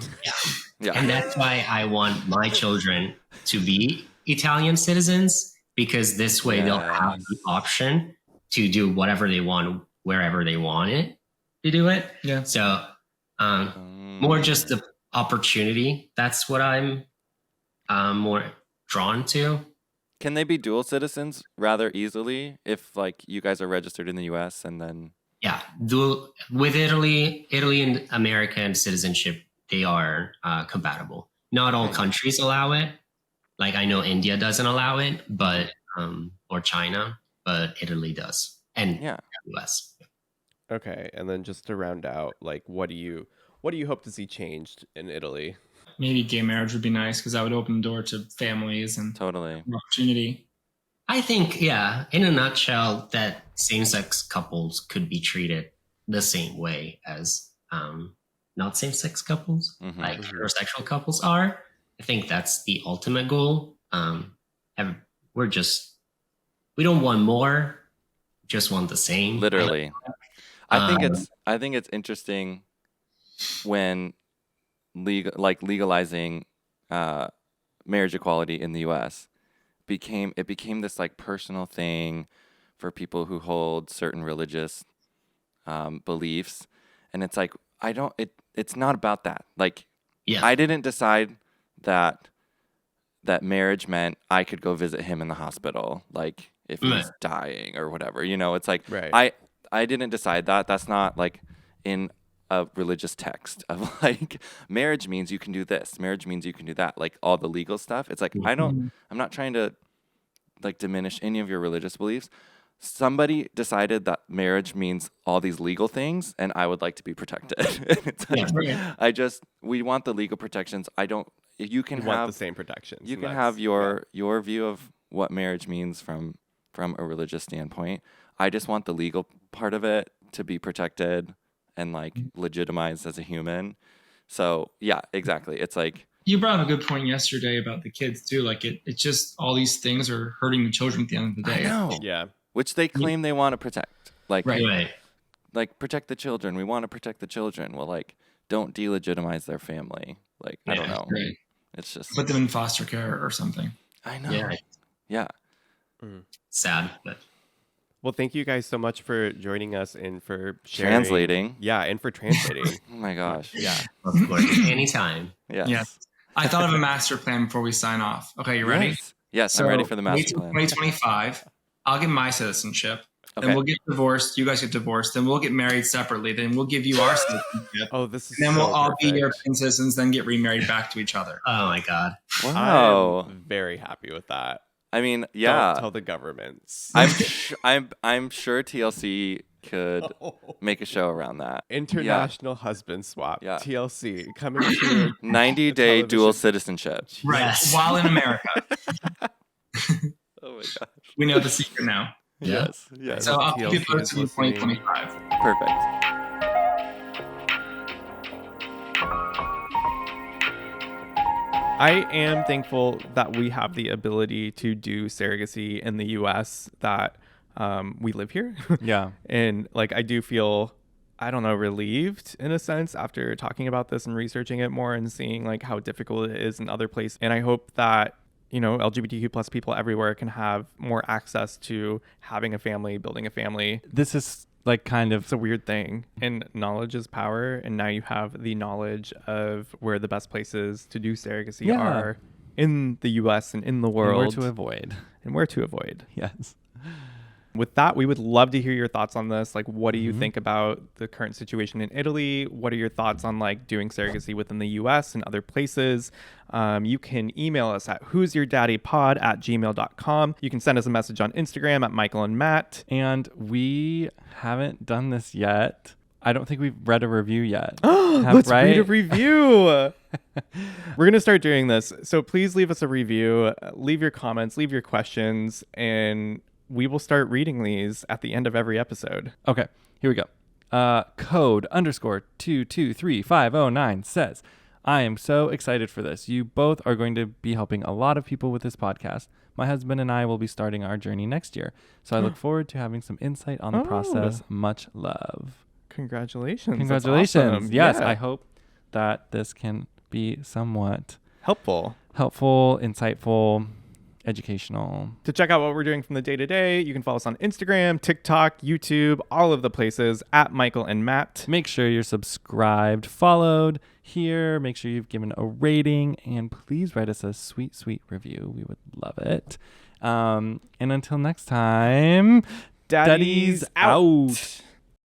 Yeah. And that's why I want my children to be Italian citizens, because this way they'll have the option to do whatever they want, wherever they want it to do it. Yeah. So more just the opportunity. That's what I'm more drawn to. Can they be dual citizens rather easily if you guys are registered in the US and then? Yeah, with Italy and American citizenship, they are compatible. Not all countries allow it. Like I know India doesn't allow it, but or China, but Italy does, and US. Okay, and then just to round out, what do you hope to see changed in Italy? Maybe gay marriage would be nice because that would open the door to families and totally opportunity. I think, in a nutshell, that same-sex couples could be treated the same way as not same-sex couples, like heterosexual couples are. I think that's the ultimate goal. We don't want more, just want the same. Literally. I think it's interesting when legalizing marriage equality in the US became this personal thing for people who hold certain religious beliefs, and it's it's not about that. I didn't decide that marriage meant I could go visit him in the hospital if he's dying or whatever, it's I didn't decide that. That's not in a religious text of marriage means you can do this, marriage means you can do that, all the legal stuff. It's I'm not trying to diminish any of your religious beliefs. Somebody decided that marriage means all these legal things, and I would like to be protected. It's we want the legal protections. You can have the same protections. You can have your view of what marriage means from a religious standpoint. I just want the legal part of it to be protected and legitimized as a human. So yeah, exactly. It's you brought up a good point yesterday about the kids too. It's just all these things are hurting the children at the end of the day. I know. Yeah. Which they claim they want to protect. Right. Protect the children. We want to protect the children. Well, don't delegitimize their family. I don't know. Right. It's just put them in foster care or something. I know. Yeah. Sad, but. Well, thank you guys so much for joining us and for sharing. Translating. Yeah, and for translating. Oh my gosh. Yeah. Of course. Anytime. Yes. Yeah. I thought of a master plan before we sign off. Okay, you ready? Yes, so I'm ready for the master plan. 2025, I'll get my citizenship. Okay. Then we'll get divorced. You guys get divorced. Then we'll get married separately. Then we'll give you our citizenship. Oh, this is and then so we'll all be perfect. European citizens, then get remarried back to each other. Oh my God. Wow. I'm very happy with that. I mean, yeah. Don't tell the governments. I'm sure TLC could make a show around that. International husband swap. Yeah. TLC coming to 90-day dual citizenship. Right. Yes. While in America. Oh my gosh. We know the secret now. Yeah. Yes. So I'll keep you TLC posted in is listening. 2025. Perfect. I am thankful that we have the ability to do surrogacy in the US, that we live here. Yeah. And I do feel I don't know, relieved in a sense after talking about this and researching it more and seeing like how difficult it is in other places. And I hope that, you know, LGBTQ plus people everywhere can have more access to having a family, building a family. This is like kind of It's a weird thing. And knowledge is power. And now you have the knowledge of where the best places to do surrogacy Yeah. are in the US and in the world. where to avoid. And where to avoid. Yes. With that, we would love to hear your thoughts on this. Like, what do you Mhm. think about the current situation in Italy? What are your thoughts on like doing surrogacy within the US and other places? You can email us at who'syourdaddypod@gmail.com. You can send us a message on Instagram at Michael and Matt. And we haven't done this yet. I don't think we've read a review yet. Let's read a right? review. We're going to start doing this. So please leave us a review, leave your comments, leave your questions, and we will start reading these at the end of every episode. Okay, here we go. Code _223509 says, I am so excited for this. You both are going to be helping a lot of people with this podcast. My husband and I will be starting our journey next year. So I look forward to having some insight on the process. Much love. Congratulations. That's Congratulations. awesome. Yes, Yeah. I hope that this can be somewhat Helpful. helpful, insightful, educational. To check out what we're doing from the day to day, you can follow us on Instagram, TikTok, YouTube, all of the places at Michael and Matt. Make sure you're subscribed, followed here. Make sure you've given a rating, and please write us a sweet, sweet review. We would love it. And until next time, Daddy's Daddy's out.